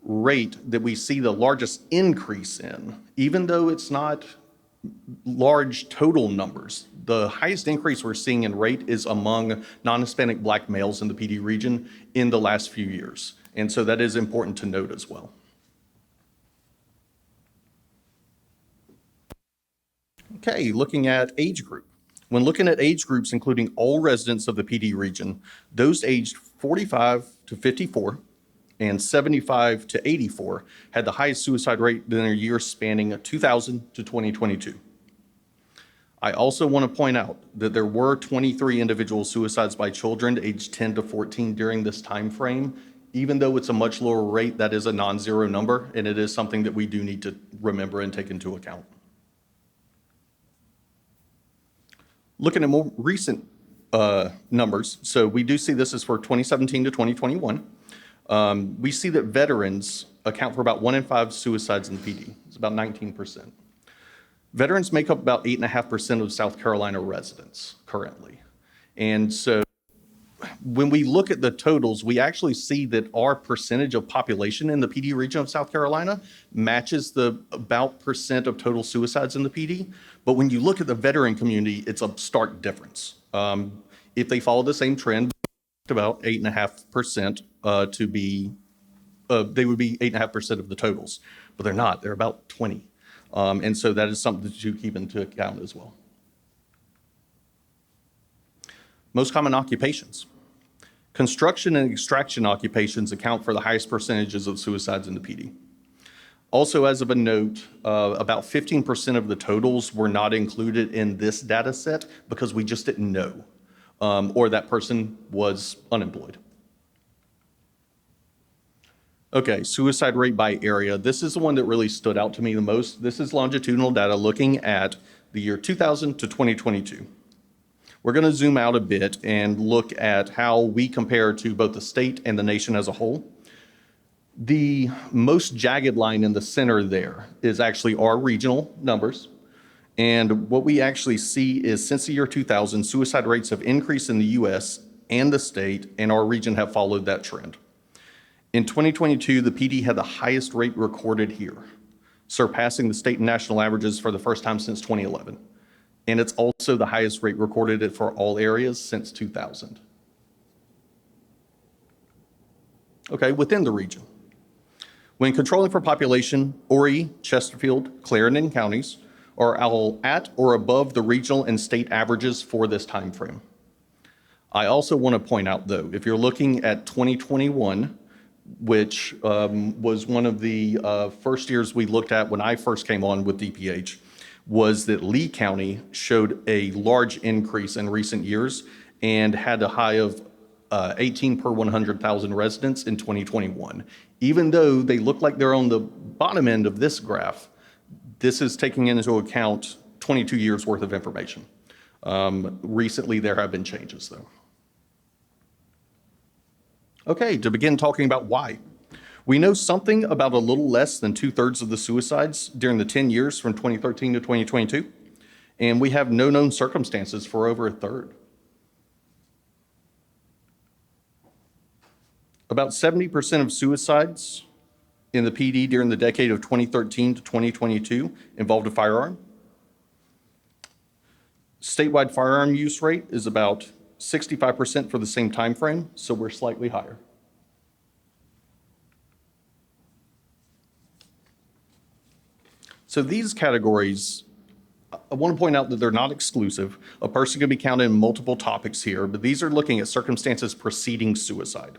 rate that we see the largest increase in, even though it's not large total numbers, the highest increase we're seeing in rate is among non-Hispanic black males in the PD region in the last few years. And so that is important to note as well. Okay, looking at age group. When looking at age groups, including all residents of the PD region, those aged 45 to 54 and 75 to 84 had the highest suicide rate in their years spanning 2000 to 2022. I also want to point out that there were 23 individual suicides by children aged 10 to 14 during this time frame. Even though it's a much lower rate, that is a non-zero number, and it is something that we do need to remember and take into account. Looking at more recent numbers, so we do see this is for 2017 to 2021. We see that veterans account for about 1 in 5 suicides in PD. It's about 19%. Veterans make up about 8.5% of South Carolina residents currently. And so when we look at the totals, we actually see that our percentage of population in the PD region of South Carolina matches the about percent of total suicides in the PD. But when you look at the veteran community, it's a stark difference. If they follow the same trend, about 8.5% to be, they would be 8.5% of the totals, but they're not. They're about 20. And so that is something to keep into account as well. Most common occupations. Construction and extraction occupations account for the highest percentages of suicides in the PD. Also, as of a note, about 15% of the totals were not included in this data set because we just didn't know, or that person was unemployed. Okay, suicide rate by area. This is the one that really stood out to me the most. This is longitudinal data looking at the year 2000 to 2022. We're going to zoom out a bit and look at how we compare to both the state and the nation as a whole. The most jagged line in the center there is actually our regional numbers. And what we actually see is since the year 2000, suicide rates have increased in the US and the state, and our region have followed that trend. In 2022, the PD had the highest rate recorded here, surpassing the state and national averages for the first time since 2011. And it's also the highest rate recorded for all areas since 2000. Okay, within the region. When controlling for population, Horry, Chesterfield, Clarendon counties are all at or above the regional and state averages for this time frame. I also want to point out, though, if you're looking at 2021, which was one of the first years we looked at when I first came on with DPH, was that Lee County showed a large increase in recent years, and had a high of 18 per 100,000 residents in 2021. Even though they look like they're on the bottom end of this graph, this is taking into account 22 years worth of information. Recently, there have been changes, though. Okay, to begin talking about why. We know something about a little less than 2/3 of the suicides during the 10 years from 2013 to 2022, and we have no known circumstances for over a third. About 70% of suicides in the PD during the decade of 2013 to 2022 involved a firearm. Statewide firearm use rate is about 65% for the same time frame, so we're slightly higher. So these categories, I want to point out that they're not exclusive. A person can be counted in multiple topics here, but these are looking at circumstances preceding suicide.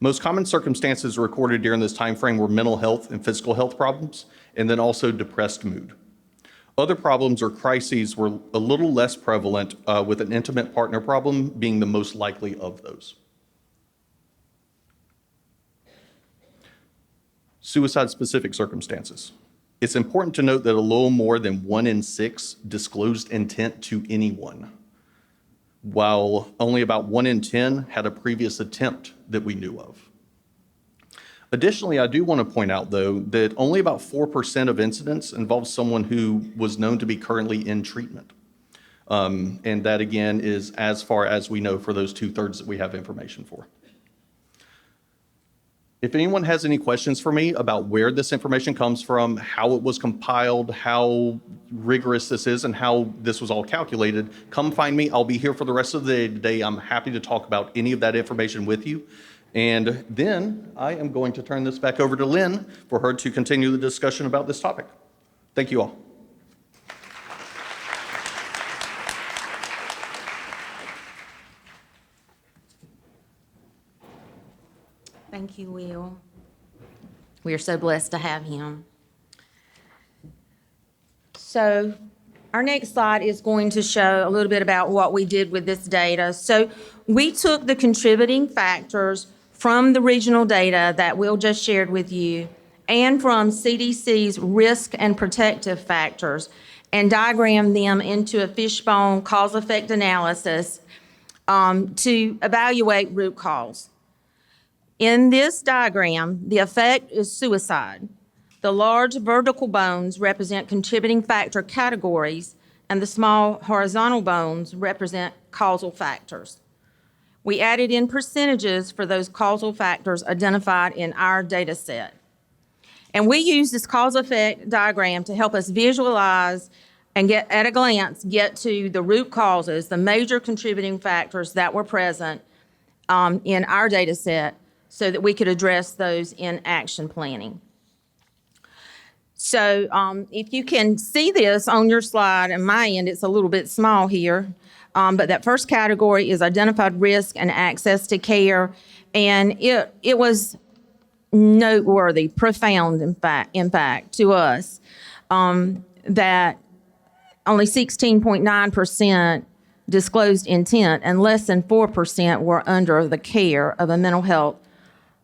Most common circumstances recorded during this time frame were mental health and physical health problems, and then also depressed mood. Other problems or crises were a little less prevalent, with an intimate partner problem being the most likely of those. Suicide-specific circumstances. It's important to note that a little more than 1 in 6 disclosed intent to anyone, while only about 1 in 10 had a previous attempt that we knew of. Additionally, I do want to point out, though, that only about 4% of incidents involve someone who was known to be currently in treatment. And that, again, is as far as we know for those 2/3 that we have information for. If anyone has any questions for me about where this information comes from, how it was compiled, how rigorous this is, and how this was all calculated, come find me. I'll be here for the rest of the day today. I'm happy to talk about any of that information with you. And then I am going to turn this back over to Lynn for her to continue the discussion about this topic. Thank you all. Thank you, Will. We are so blessed to have him. So our next slide is going to show a little bit about what we did with this data. So we took the contributing factors from the regional data that Will just shared with you and from CDC's risk and protective factors and diagrammed them into a fishbone cause-effect analysis to evaluate root cause. In this diagram, the effect is suicide. The large vertical bones represent contributing factor categories, and the small horizontal bones represent causal factors. We added in percentages for those causal factors identified in our data set. And we use this cause-effect diagram to help us visualize and get, at a glance, get to the root causes, the major contributing factors that were present in our data set, so that we could address those in action planning. So if you can see this on your slide, on my end, it's a little bit small here, but that first category is identified risk and access to care, and it was noteworthy, profound impact to us, that only 16.9% disclosed intent and less than 4% were under the care of a mental health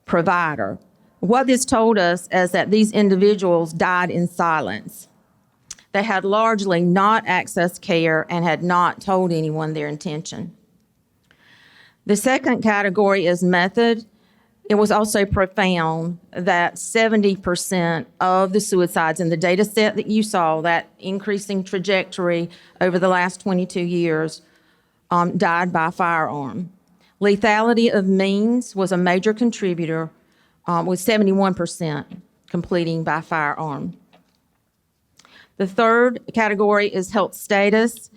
provider. What this told us is that these individuals died in silence. They had largely not accessed care and had not told anyone their intention. The second category is method. It was also profound that 70% of the suicides in the data set that you saw, that increasing trajectory over the last 22 years, died by firearm. Lethality of means was a major contributor, with 71% completing by firearm. The third category is health status.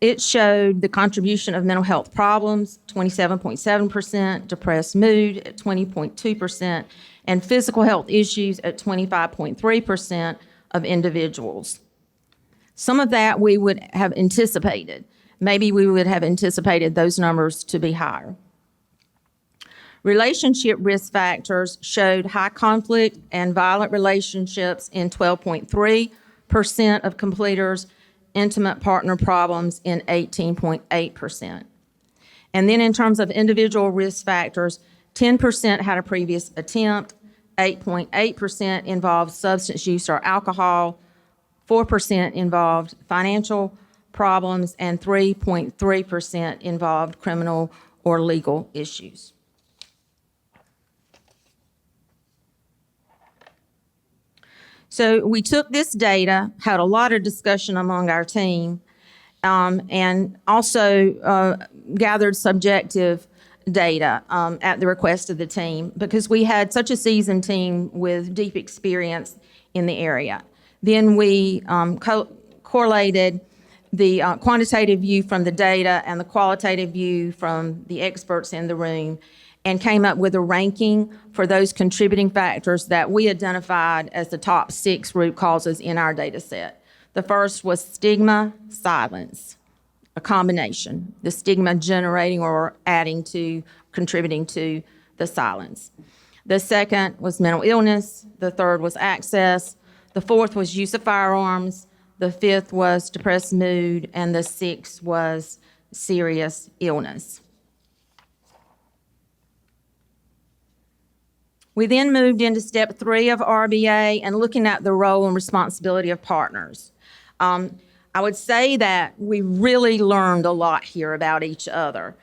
It showed the contribution of mental health problems, 27.7%, depressed mood at 20.2%, and physical health issues at 25.3% of individuals. Some of that we would have anticipated. Maybe we would have anticipated those numbers to be higher. Relationship risk factors showed high conflict and violent relationships in 12.3% of completers, intimate partner problems in 18.8%. And then in terms of individual risk factors, 10% had a previous attempt, 8.8% involved substance use or alcohol, 4% involved financial problems, and 3.3% involved criminal or legal issues. So we took this data, had a lot of discussion among our team, and also gathered subjective data at the request of the team because we had such a seasoned team with deep experience in the area. Then we correlated the quantitative view from the data and the qualitative view from the experts in the room and came up with a ranking for those contributing factors that we identified as the top 6 root causes in our data set. The first was stigma, silence, a combination, the stigma generating or adding to, contributing to the silence. The second was mental illness. The third was access. The fourth was use of firearms. The fifth was depressed mood. And the sixth was serious illness. We then moved into step 3 of RBA and looking at the role and responsibility of partners. I would say that we really learned a lot here about each other.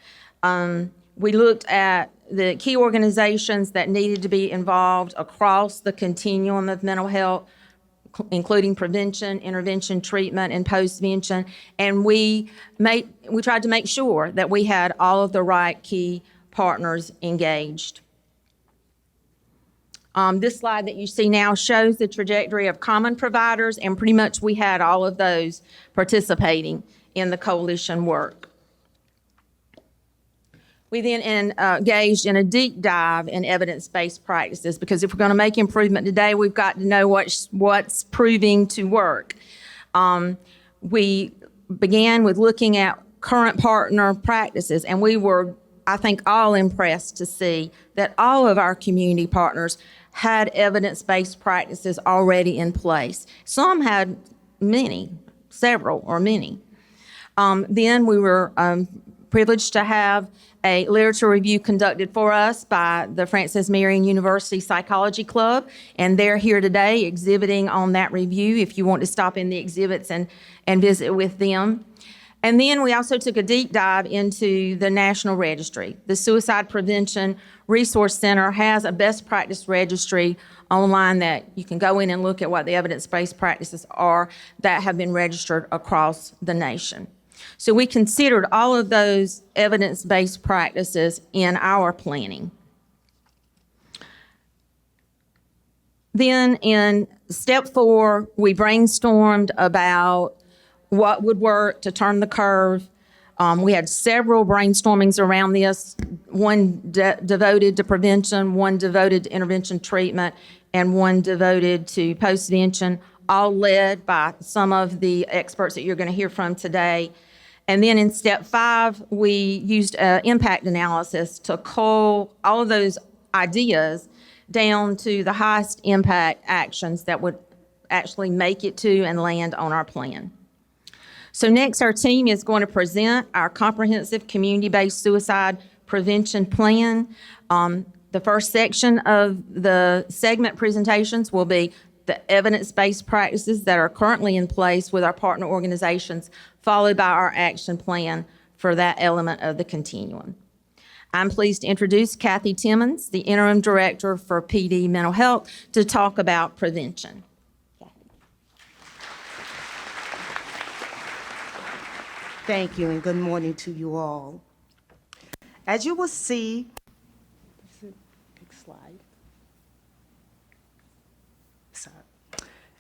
We looked at the key organizations that needed to be involved across the continuum of mental health, including prevention, intervention, treatment, and postvention, and we tried to make sure that we had all of the right key partners engaged. This slide that you see now shows the trajectory of common providers, and pretty much we had all of those participating in the coalition work. We then engaged in a deep dive in evidence-based practices because if we're going to make improvement today, we've got to know what's proving to work. We began with looking at current partner practices, and we were, I think, all impressed to see that all of our community partners had evidence-based practices already in place. Some had many, several or many. Then we were privileged to have a literature review conducted for us by the Francis Marion University Psychology Club, and they're here today exhibiting on that review if you want to stop in the exhibits and visit with them. And then we also took a deep dive into the National Registry. The Suicide Prevention Resource Center has a best practice registry online that you can go in and look at what the evidence-based practices are that have been registered across the nation. So we considered all of those evidence-based practices in our planning. Then in step 4, we brainstormed about what would work to turn the curve. We had several brainstormings around this, one devoted to prevention, one devoted to intervention treatment, and one devoted to postvention, all led by some of the experts that you're going to hear from today. And then in step 5, we used impact analysis to cull all of those ideas down to the highest impact actions that would actually make it to and land on our plan. So next, our team is going to present our comprehensive community-based suicide prevention plan. The first section of the segment presentations will be the evidence-based practices that are currently in place with our partner organizations, followed by our action plan for that element of the continuum. I'm pleased to introduce Kathy Timmons, the Interim Director for PD Mental Health, to talk about prevention. Thank you, and good morning to you all. As you will see, next slide. Sorry.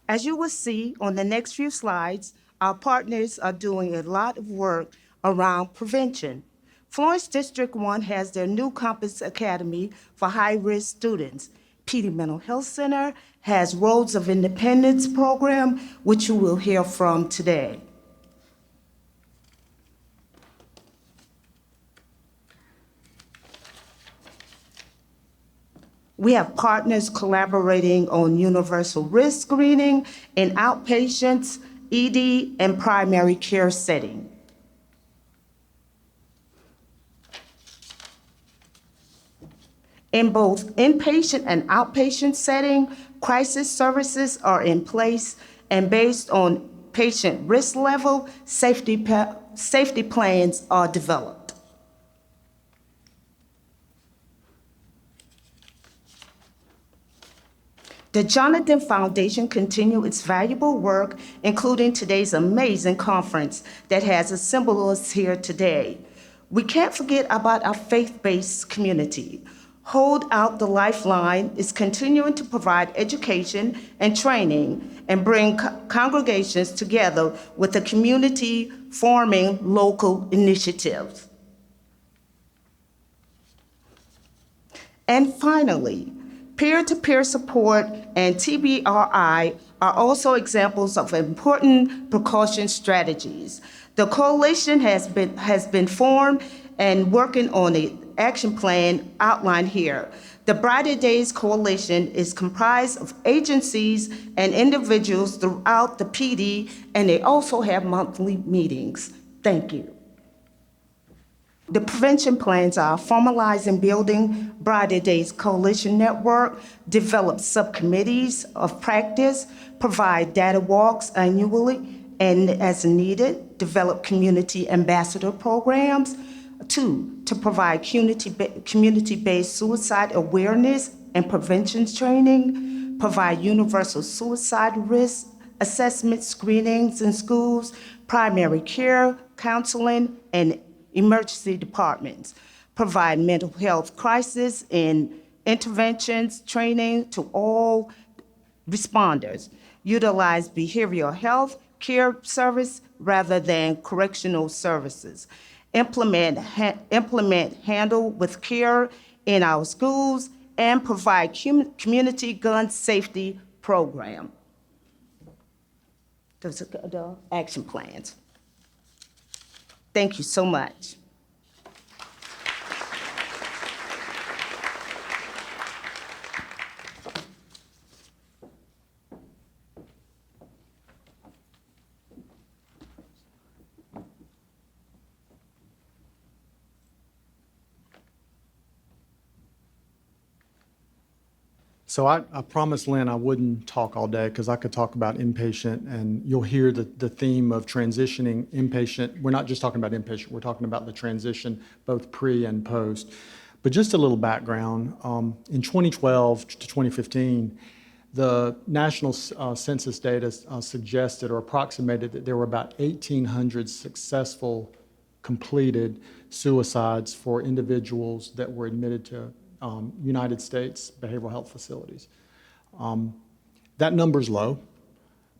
As you will see on the next few slides, our partners are doing a lot of work around prevention. Florence District 1 has their new Compass Academy for high-risk students. PD Mental Health Center has Roads of Independence program, which you will hear from today. We have partners collaborating on universal risk screening in outpatients, ED, and primary care setting. In both inpatient and outpatient setting, crisis services are in place, and based on patient risk level, safety plans are developed. The Jonathan Foundation continues its valuable work, including today's amazing conference that has assembled us here today. We can't forget about our faith-based community. Hold Out the Lifeline is continuing to provide education and training and bring congregations together with the community forming local initiatives. And finally, peer-to-peer support and TBRI are also examples of important precaution strategies. The coalition has been formed and working on an action plan outlined here. The Brighter Days Coalition is comprised of agencies and individuals throughout the PD, and they also have monthly meetings. Thank you. The prevention plans are formalize and building Brighter Days Coalition Network, develop subcommittees of practice, provide data walks annually and as needed, develop community ambassador programs. 2, to provide community-based suicide awareness and prevention training, provide universal suicide risk assessment screenings in schools, primary care, counseling, and emergency departments, provide mental health crisis and interventions training to all responders, utilize behavioral health care service rather than correctional services, implement handle with care in our schools, and provide community gun safety program. Those are the action plans. Thank you so much. So I promised Lynn I wouldn't talk all day because I could talk about inpatient, and you'll hear the theme of transitioning inpatient. We're not just talking about inpatient, we're talking about the transition both pre and post. But just a little background, in 2012 to 2015, the national census data suggested or approximated that there were about 1,800 successful completed suicides for individuals that were admitted to United States behavioral health facilities. That number's low,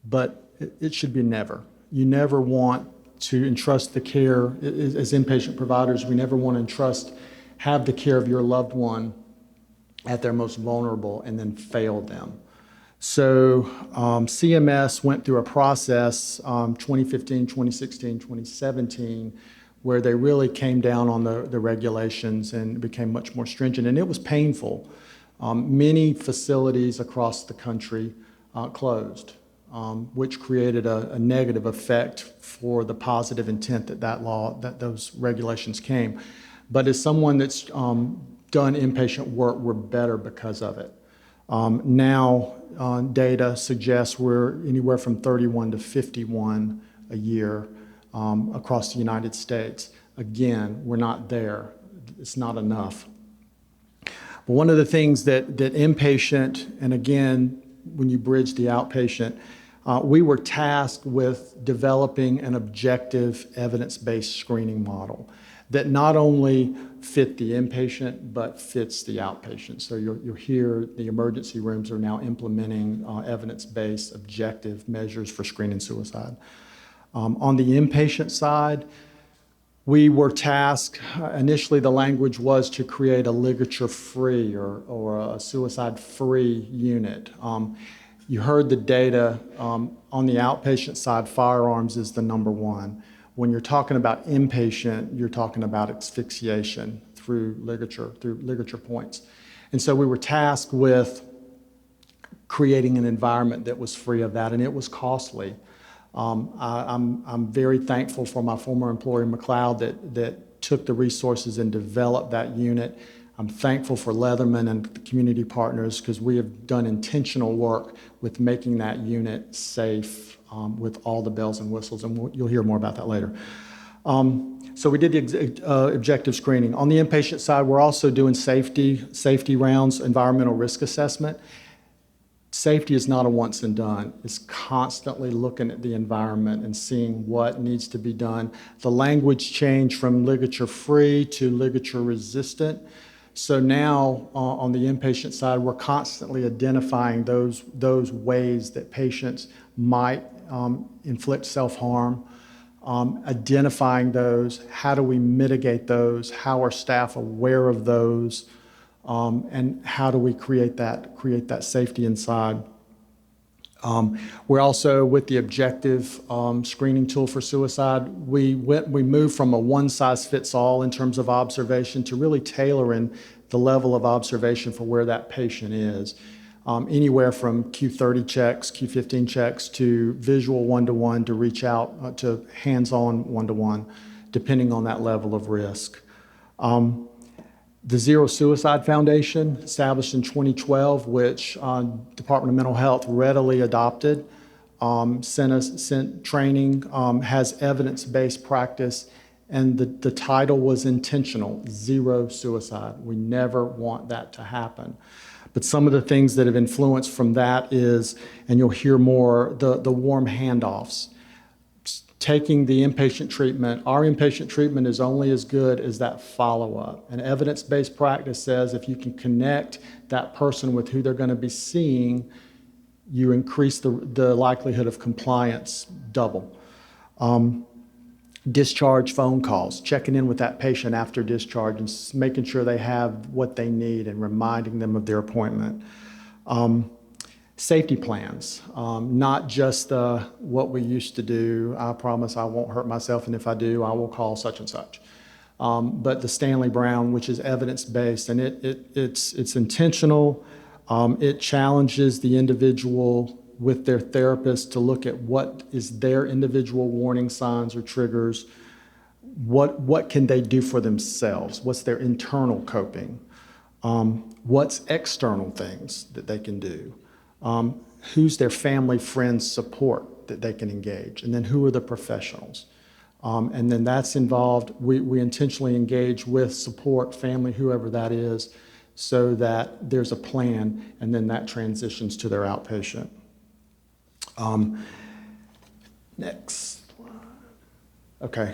but it should be never. You never want to entrust the care, as inpatient providers, we never want to have the care of your loved one at their most vulnerable and then fail them. So CMS went through a process, 2015, 2016, 2017, where they really came down on the regulations and became much more stringent, and it was painful. Many facilities across the country closed, which created a negative effect for the positive intent that those regulations came. But as someone that's done inpatient work, we're better because of it. Now, data suggests we're anywhere from 31 to 51 a year across the United States. Again, we're not there. It's not enough. But one of the things that inpatient, and again, when you bridge the outpatient, we were tasked with developing an objective evidence-based screening model that not only fit the inpatient, but fits the outpatient. So you'll hear the emergency rooms are now implementing evidence-based objective measures for screening suicide. On the inpatient side, we were tasked, initially the language was to create a ligature-free or a suicide-free unit. You heard the data on the outpatient side, firearms is the number one. When you're talking about inpatient, you're talking about asphyxiation through ligature points. And so we were tasked with creating an environment that was free of that, and it was costly. I'm very thankful for my former employer, McLeod, that took the resources and developed that unit. I'm thankful for Leatherman and the community partners because we have done intentional work with making that unit safe with all the bells and whistles, and you'll hear more about that later. So we did the objective screening. On the inpatient side, we're also doing safety rounds, environmental risk assessment. Safety is not a once and done. It's constantly looking at the environment and seeing what needs to be done. The language changed from ligature-free to ligature-resistant. So now on the inpatient side, we're constantly identifying those ways that patients might inflict self-harm, identifying those, how do we mitigate those, how are staff aware of those, and how do we create that safety inside. We're also, with the objective screening tool for suicide, we moved from a one-size-fits-all in terms of observation to really tailoring the level of observation for where that patient is. Anywhere from Q30 checks, Q15 checks, to visual one-to-one, to reach out to hands-on one-to-one, depending on that level of risk. The Zero Suicide Foundation, established in 2012, which Department of Mental Health readily adopted, sent training, has evidence-based practice, and the title was intentional, Zero Suicide. We never want that to happen. But some of the things that have influenced from that is, and you'll hear more, the warm handoffs. Taking the inpatient treatment, our inpatient treatment is only as good as that follow-up. And evidence-based practice says if you can connect that person with who they're going to be seeing, you increase the likelihood of compliance double. Discharge phone calls, checking in with that patient after discharge and making sure they have what they need and reminding them of their appointment. Safety plans, not just what we used to do. I promise I won't hurt myself, and if I do, I will call such and such. But the Stanley Brown, which is evidence-based, and it's intentional. It challenges the individual with their therapist to look at what is their individual warning signs or triggers. What can they do for themselves? What's their internal coping? What's external things that they can do? Who's their family, friends, support that they can engage? And then who are the professionals? And then that's involved, we intentionally engage with support, family, whoever that is, so that there's a plan, and then that transitions to their outpatient. Next. Okay.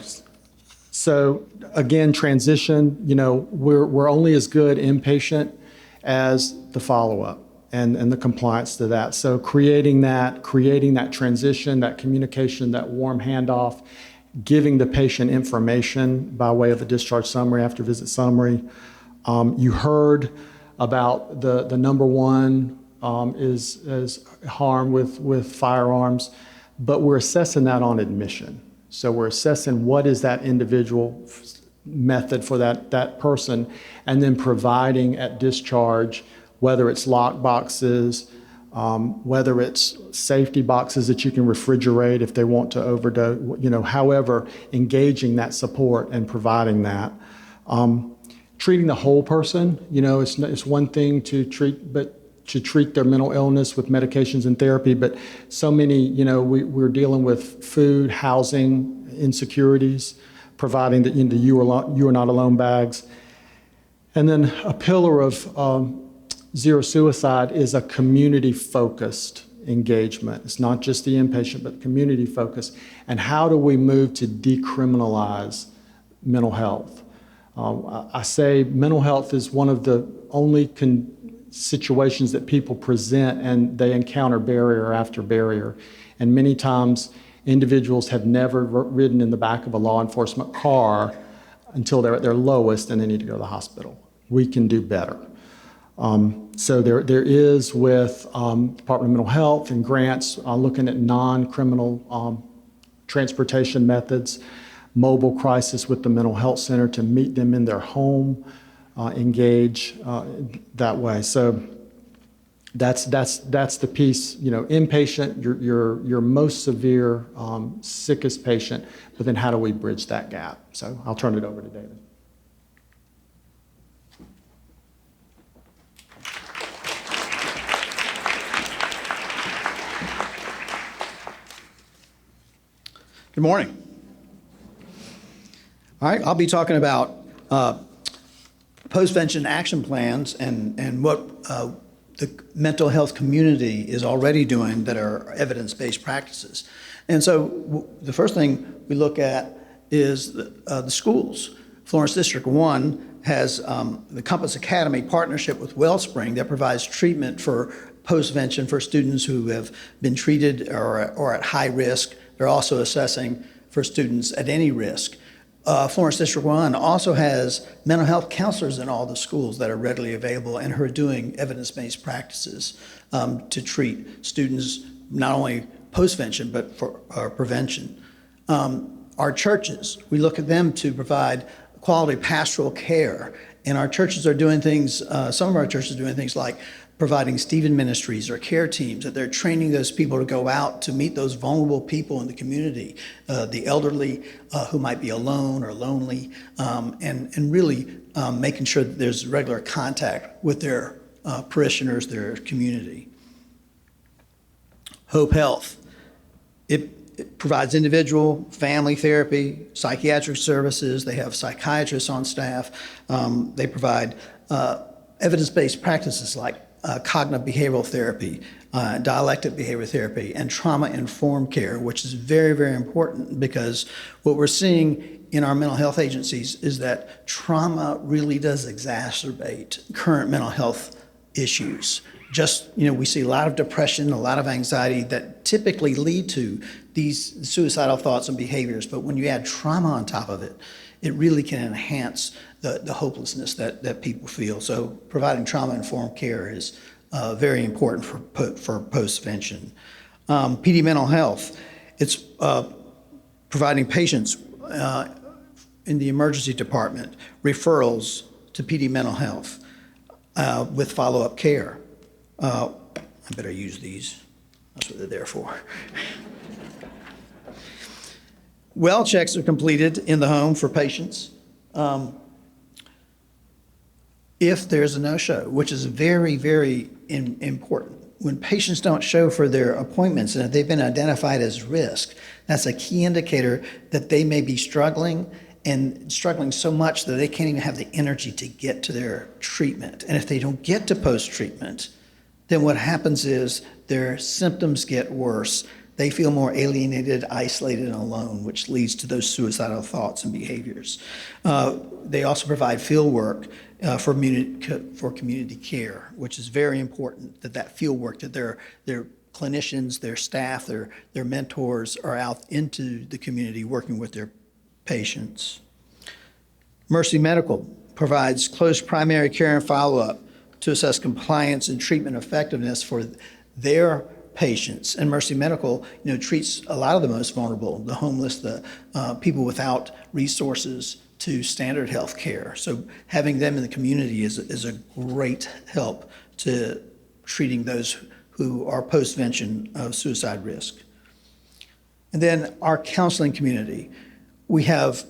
So again, transition, we're only as good inpatient as the follow-up and the compliance to that. So creating that transition, that communication, that warm handoff, giving the patient information by way of a discharge summary, after visit summary. You heard about the number one is harm with firearms, but we're assessing that on admission. So we're assessing what is that individual method for that person, and then providing at discharge, whether it's lock boxes, whether it's safety boxes that you can refrigerate if they want to overdose, however, engaging that support and providing that. Treating the whole person, it's one thing to treat their mental illness with medications and therapy, but so many, we're dealing with food, housing, insecurities, providing the you are not alone bags. And then a pillar of Zero Suicide is a community-focused engagement. It's not just the inpatient, but community-focused. And how do we move to decriminalize mental health? I say mental health is one of the only situations that people present, and they encounter barrier after barrier. And many times individuals have never ridden in the back of a law enforcement car until they're at their lowest and they need to go to the hospital. We can do better. So there is, with Department of Mental Health and grants, looking at non-criminal transportation methods, mobile crisis with the mental health center to meet them in their home, engage that way. So that's the piece. Inpatient, your most severe, sickest patient, but then how do we bridge that gap? So I'll turn it over to David. Good morning. All right, I'll be talking about postvention action plans and what the mental health community is already doing that are evidence-based practices. And so the first thing we look at is the schools. Florence District 1 has the Compass Academy partnership with Wellspring that provides treatment for postvention for students who have been treated or at high risk. They're also assessing for students at any risk. Florence District 1 also has mental health counselors in all the schools that are readily available and who are doing evidence-based practices to treat students not only postvention but for prevention. Our churches, we look at them to provide quality pastoral care, and our churches are doing things, some of our churches are doing things like providing Stephen Ministries or care teams, that they're training those people to go out to meet those vulnerable people in the community, the elderly who might be alone or lonely, and really making sure that there's regular contact with their parishioners, their community. Hope Health. It provides individual, family therapy, psychiatric services. They have psychiatrists on staff. They provide evidence-based practices like cognitive behavioral therapy, dialectic behavior therapy, and trauma-informed care, which is very, very important because what we're seeing in our mental health agencies is that trauma really does exacerbate current mental health issues. We see a lot of depression, a lot of anxiety that typically lead to these suicidal thoughts and behaviors. But when you add trauma on top of it, it really can enhance the hopelessness that people feel. So providing trauma-informed care is very important for postvention. PD Mental Health, it's providing patients in the emergency department referrals to PD Mental Health with follow-up care. I better use these. That's what they're there for. Well checks are completed in the home for patients. If there's a no-show, which is very, very important. When patients don't show for their appointments and if they've been identified as risk, that's a key indicator that they may be struggling and struggling so much that they can't even have the energy to get to their treatment. And if they don't get to post-treatment, then what happens is their symptoms get worse. They feel more alienated, isolated, and alone, which leads to those suicidal thoughts and behaviors. They also provide field work for community care, which is very important, that field work, that their clinicians, their staff, their mentors are out into the community working with their patients. Mercy Medical provides close primary care and follow-up to assess compliance and treatment effectiveness for their patients. And Mercy Medical, treats a lot of the most vulnerable, the homeless, the people without resources to standard health care. So having them in the community is a great help to treating those who are postvention of suicide risk. And then our counseling community. We have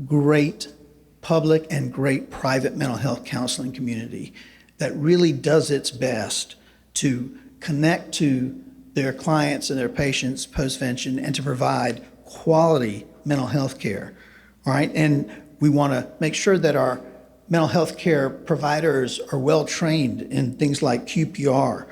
great public and great private mental health counseling community that really does its best to connect to their clients and their patients postvention and to provide quality mental health care. All right, and we want to make sure that our mental health care providers are well trained in things like QPR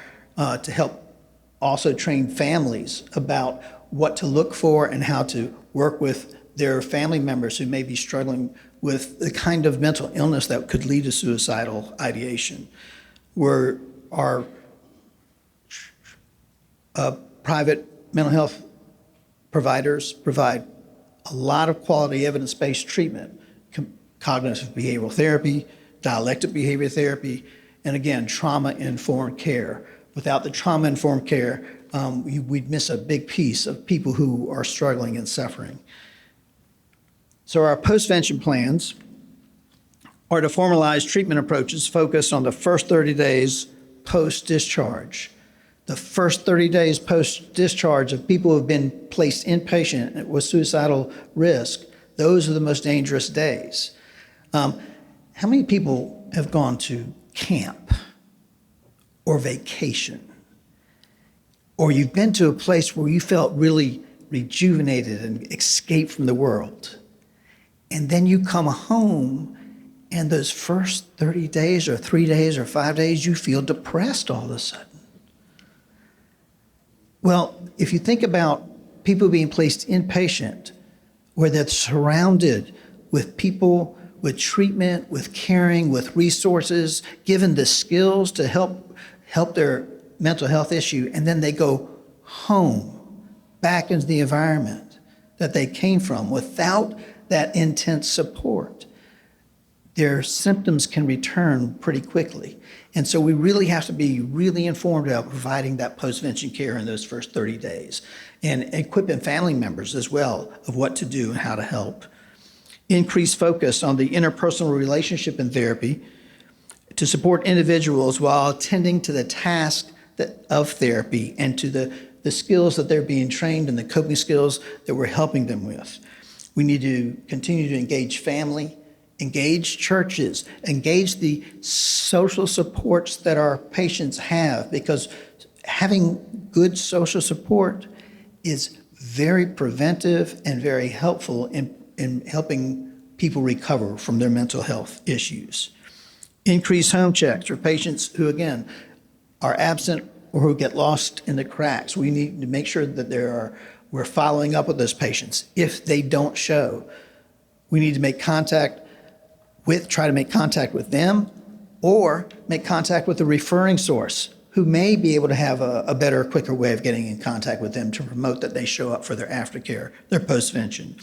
to help also train families about what to look for and how to work with their family members who may be struggling with the kind of mental illness that could lead to suicidal ideation. Where our private mental health providers provide a lot of quality evidence-based treatment, cognitive behavioral therapy, dialectic behavior therapy, and again, trauma-informed care. Without the trauma-informed care, we'd miss a big piece of people who are struggling and suffering. So our postvention plans are to formalize treatment approaches focused on the first 30 days post-discharge. The first 30 days post-discharge of people who have been placed inpatient with suicidal risk, those are the most dangerous days. How many people have gone to camp or vacation? Or you've been to a place where you felt really rejuvenated and escaped from the world. And then you come home, and those first 30 days or 3 days or 5 days, you feel depressed all of a sudden. Well, if you think about people being placed inpatient, where they're surrounded with people with treatment, with caring, with resources, given the skills to help their mental health issue, and then they go home, back into the environment that they came from without that intense support, their symptoms can return pretty quickly. And so we really have to be really informed about providing that postvention care in those first 30 days and equipping family members as well of what to do and how to help. Increased focus on the interpersonal relationship in therapy to support individuals while attending to the task of therapy and to the skills that they're being trained and the coping skills that we're helping them with. We need to continue to engage family, engage churches, engage the social supports that our patients have, because having good social support is very preventive and very helpful in helping people recover from their mental health issues. Increase home checks for patients who, again, are absent or who get lost in the cracks. We need to make sure that we're following up with those patients. If they don't show, we need to try to make contact with them, or make contact with the referring source, who may be able to have a better, quicker way of getting in contact with them to promote that they show up for their aftercare, their postvention.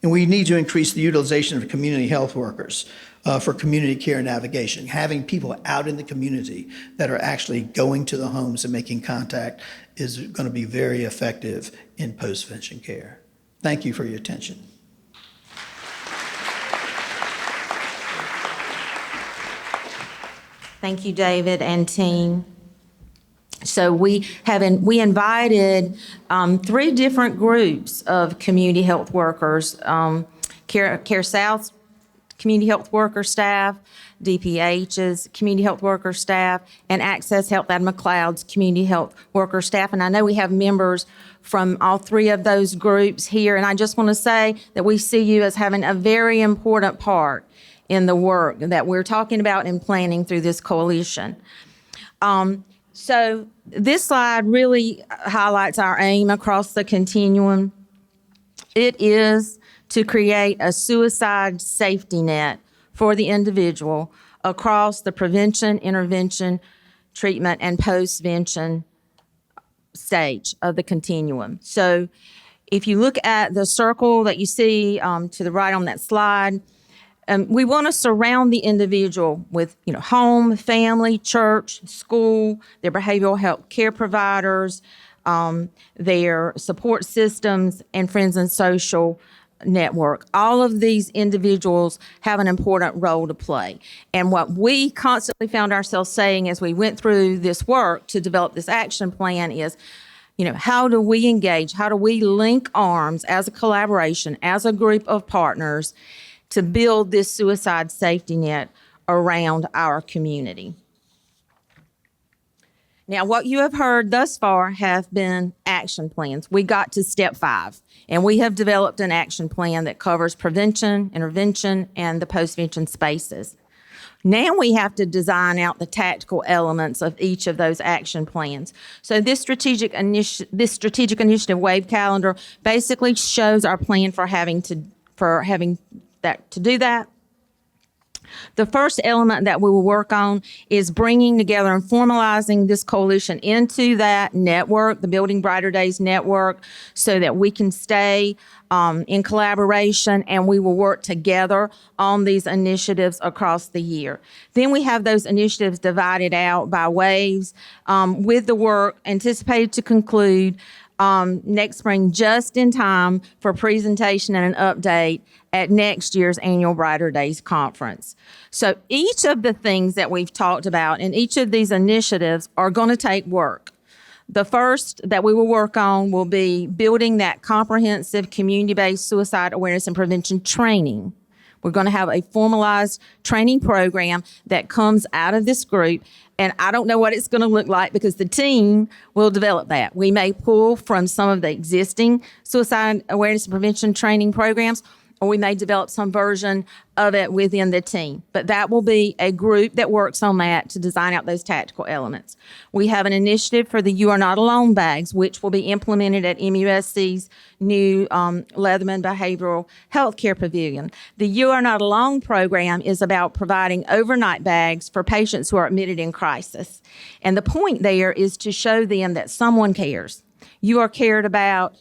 And we need to increase the utilization of community health workers for community care navigation, having people out in the community that are actually going to the homes and making contact is going to be very effective in postvention care. Thank you for your attention. Thank you, David and team. So we invited 3 different groups of community health workers, Care South community health worker staff, DPH's community health worker staff, and Access Health at McLeod's community health worker staff. And I know we have members from all 3 of those groups here, and I just want to say that we see you as having a very important part in the work that we're talking about and planning through this coalition. So this slide really highlights our aim across the continuum. It is to create a suicide safety net for the individual across the prevention, intervention, treatment, and postvention stage of the continuum. So if you look at the circle that you see to the right on that slide, we want to surround the individual with, home, family, church, school, their behavioral health care providers, their support systems, and friends and social network. All of these individuals have an important role to play. And what we constantly found ourselves saying as we went through this work to develop this action plan is, how do we engage? How do we link arms as a collaboration, as a group of partners, to build this suicide safety net around our community? Now, what you have heard thus far have been action plans. We got to step 5, and we have developed an action plan that covers prevention, intervention, and the postvention spaces. Now we have to design out the tactical elements of each of those action plans. So this strategic initiative wave calendar basically shows our plan for having to do that. The first element that we will work on is bringing together and formalizing this coalition into that network, the Building Brighter Days network, so that we can stay in collaboration and we will work together on these initiatives across the year. Then we have those initiatives divided out by waves, with the work anticipated to conclude next spring, just in time for presentation and an update at next year's annual Brighter Days conference. So each of the things that we've talked about and each of these initiatives are going to take work. The first that we will work on will be building that comprehensive community-based suicide awareness and prevention training. We're going to have a formalized training program that comes out of this group. And I don't know what it's going to look like because the team will develop that. We may pull from some of the existing suicide awareness and prevention training programs, or we may develop some version of it within the team. But that will be a group that works on that to design out those tactical elements. We have an initiative for the You Are Not Alone bags, which will be implemented at MUSC's new Leatherman Behavioral Healthcare Pavilion. The You Are Not Alone program is about providing overnight bags for patients who are admitted in crisis. And the point there is to show them that someone cares. You are cared about.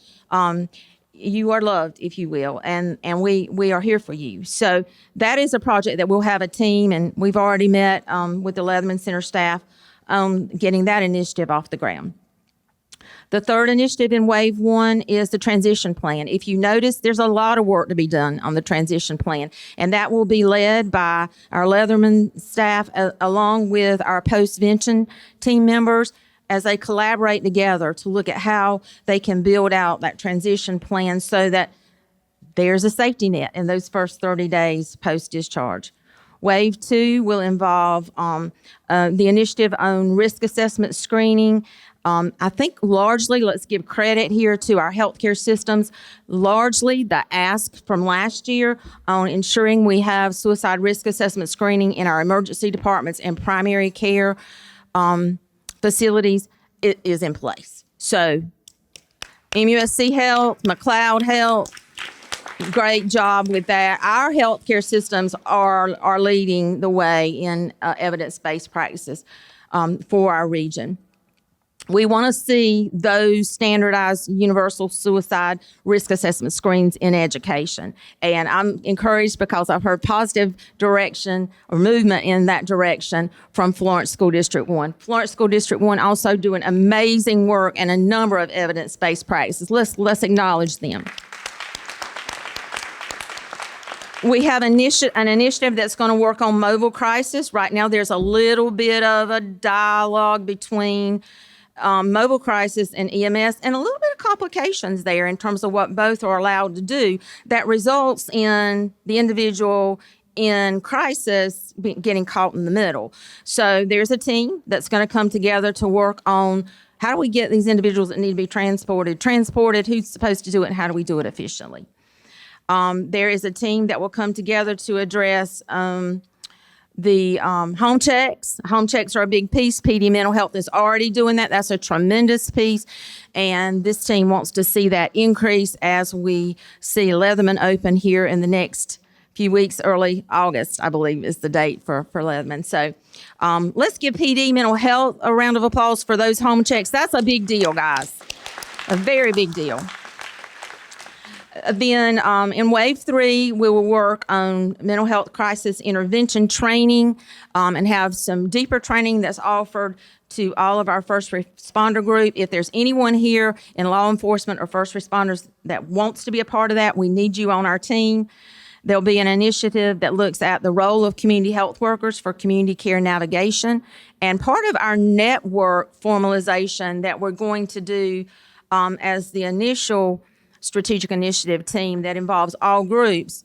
You are loved, if you will, and we are here for you. So that is a project that we'll have a team, and we've already met with the Leatherman Center staff on getting that initiative off the ground. The third initiative in Wave 1 is the transition plan. If you notice, there's a lot of work to be done on the transition plan, and that will be led by our Leatherman staff along with our post-vention team members as they collaborate together to look at how they can build out that transition plan so that there's a safety net in those first 30 days post-discharge. Wave 2 will involve the initiative on risk assessment screening. I think largely, let's give credit here to our healthcare systems, largely the ask from last year on ensuring we have suicide risk assessment screening in our emergency departments and primary care facilities is in place. So MUSC Health, McLeod Health, great job with that. Our healthcare systems are leading the way in evidence-based practices for our region. We want to see those standardized universal suicide risk assessment screens in education. And I'm encouraged because I've heard positive direction or movement in that direction from Florence School District 1. Florence School District 1 also doing amazing work and a number of evidence-based practices. Let's acknowledge them. We have an initiative that's going to work on mobile crisis. Right now, there's a little bit of a dialogue between mobile crisis and EMS, and a little bit of complications there in terms of what both are allowed to do that results in the individual in crisis getting caught in the middle. So there's a team that's going to come together to work on how do we get these individuals that need to be transported, who's supposed to do it, and how do we do it efficiently. There is a team that will come together to address the home checks. Home checks are a big piece. PD Mental Health is already doing that. That's a tremendous piece. And this team wants to see that increase as we see Leatherman open here in the next few weeks. Early August, I believe, is the date for Leatherman. So let's give PD Mental Health a round of applause for those home checks. That's a big deal, guys. A very big deal. Then in Wave 3, we will work on mental health crisis intervention training and have some deeper training that's offered to all of our first responder group. If there's anyone here in law enforcement or first responders that wants to be a part of that, we need you on our team. There'll be an initiative that looks at the role of community health workers for community care navigation. And part of our network formalization that we're going to do as the initial strategic initiative team that involves all groups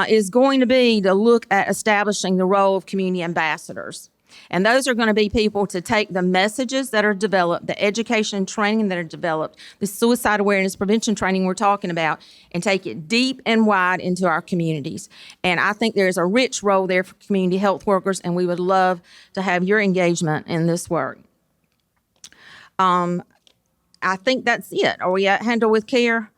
is going to be to look at establishing the role of community ambassadors. And those are going to be people to take the messages that are developed, the education and training that are developed, the suicide awareness prevention training we're talking about, and take it deep and wide into our communities. And I think there's a rich role there for community health workers, and we would love to have your engagement in this work. I think that's it. Are we at Handle with Care?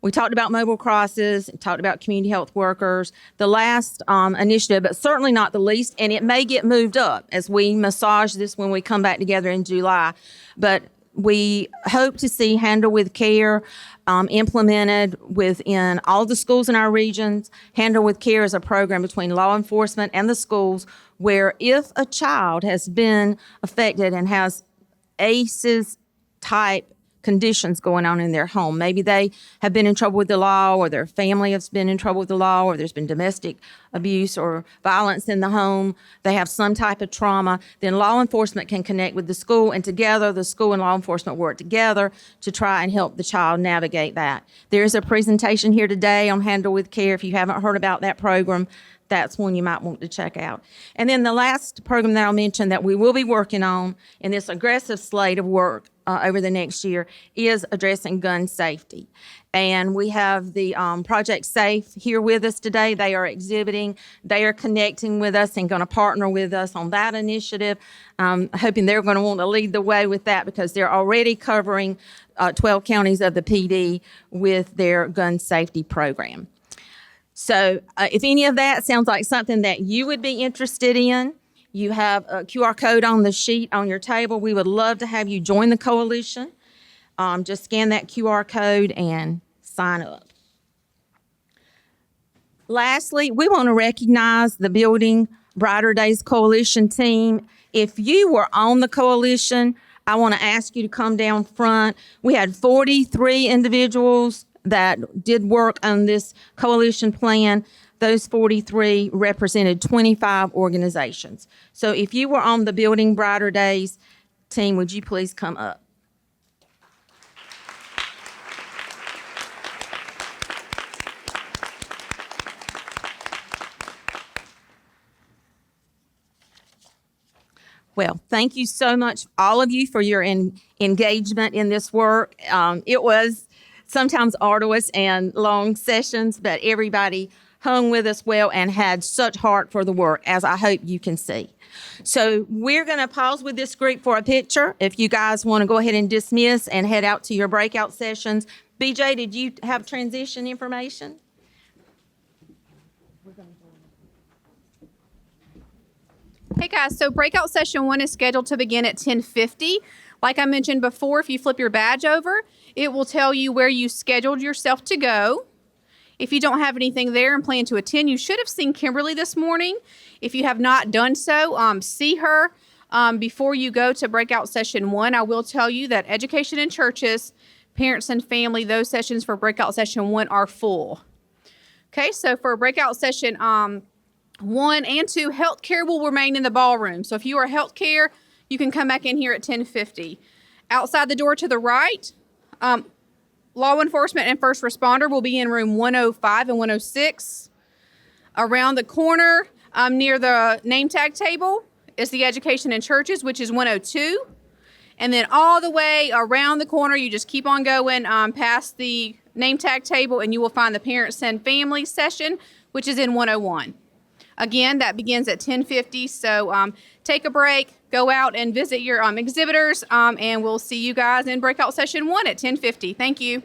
We talked about mobile crisis, talked about community health workers. The last initiative, but certainly not the least, and it may get moved up as we massage this when we come back together in July, but we hope to see Handle with Care implemented within all the schools in our regions. Handle with Care is a program between law enforcement and the schools where if a child has been affected and has ACEs type conditions going on in their home. Maybe they have been in trouble with the law, or their family has been in trouble with the law, or there's been domestic abuse or violence in the home. They have some type of trauma. Then law enforcement can connect with the school, and together the school and law enforcement work together to try and help the child navigate that. There is a presentation here today on Handle with Care. If you haven't heard about that program, that's one you might want to check out. And then the last program that I'll mention that we will be working on in this aggressive slate of work over the next year is addressing gun safety. And we have the Project Safe here with us today. They are exhibiting, they are connecting with us and going to partner with us on that initiative. Hoping they're going to want to lead the way with that, because they're already covering 12 counties of the PD with their gun safety program. So if any of that sounds like something that you would be interested in, you have a QR code on the sheet on your table. We would love to have you join the coalition. Just scan that QR code and sign up. Lastly, we want to recognize the Building Brighter Days Coalition team. If you were on the coalition, I want to ask you to come down front. We had 43 individuals that did work on this coalition plan. Those 43 represented 25 organizations. So if you were on the Building Brighter Days team, would you please come up? Well, thank you so much, all of you, for your engagement in this work. It was sometimes arduous and long sessions, but everybody hung with us well and had such heart for the work, as I hope you can see. So we're going to pause with this group for a picture. If you guys want to go ahead and dismiss and head out to your breakout sessions. BJ, did you have transition information? Hey guys, so breakout session 1 is scheduled to begin at 10:50. Like I mentioned before, if you flip your badge over, it will tell you where you scheduled yourself to go. If you don't have anything there and plan to attend, you should have seen Kimberly this morning. If you have not done so, see her before you go to breakout session 1. I will tell you that education in churches, parents and family, those sessions for breakout session 1 are full. Okay, so for breakout session 1 and 2, healthcare will remain in the ballroom. So if you are healthcare, you can come back in here at 10:50. Outside the door to the right, law enforcement and first responder will be in room 105 and 106. Around the corner near the name tag table is the education in churches, which is 102. And then all the way around the corner, you just keep on going past the name tag table, and you will find the parents and family session, which is in 101. Again, that begins at 10:50, so take a break, go out and visit your exhibitors, and we'll see you guys in breakout session 1 at 10:50. Thank you.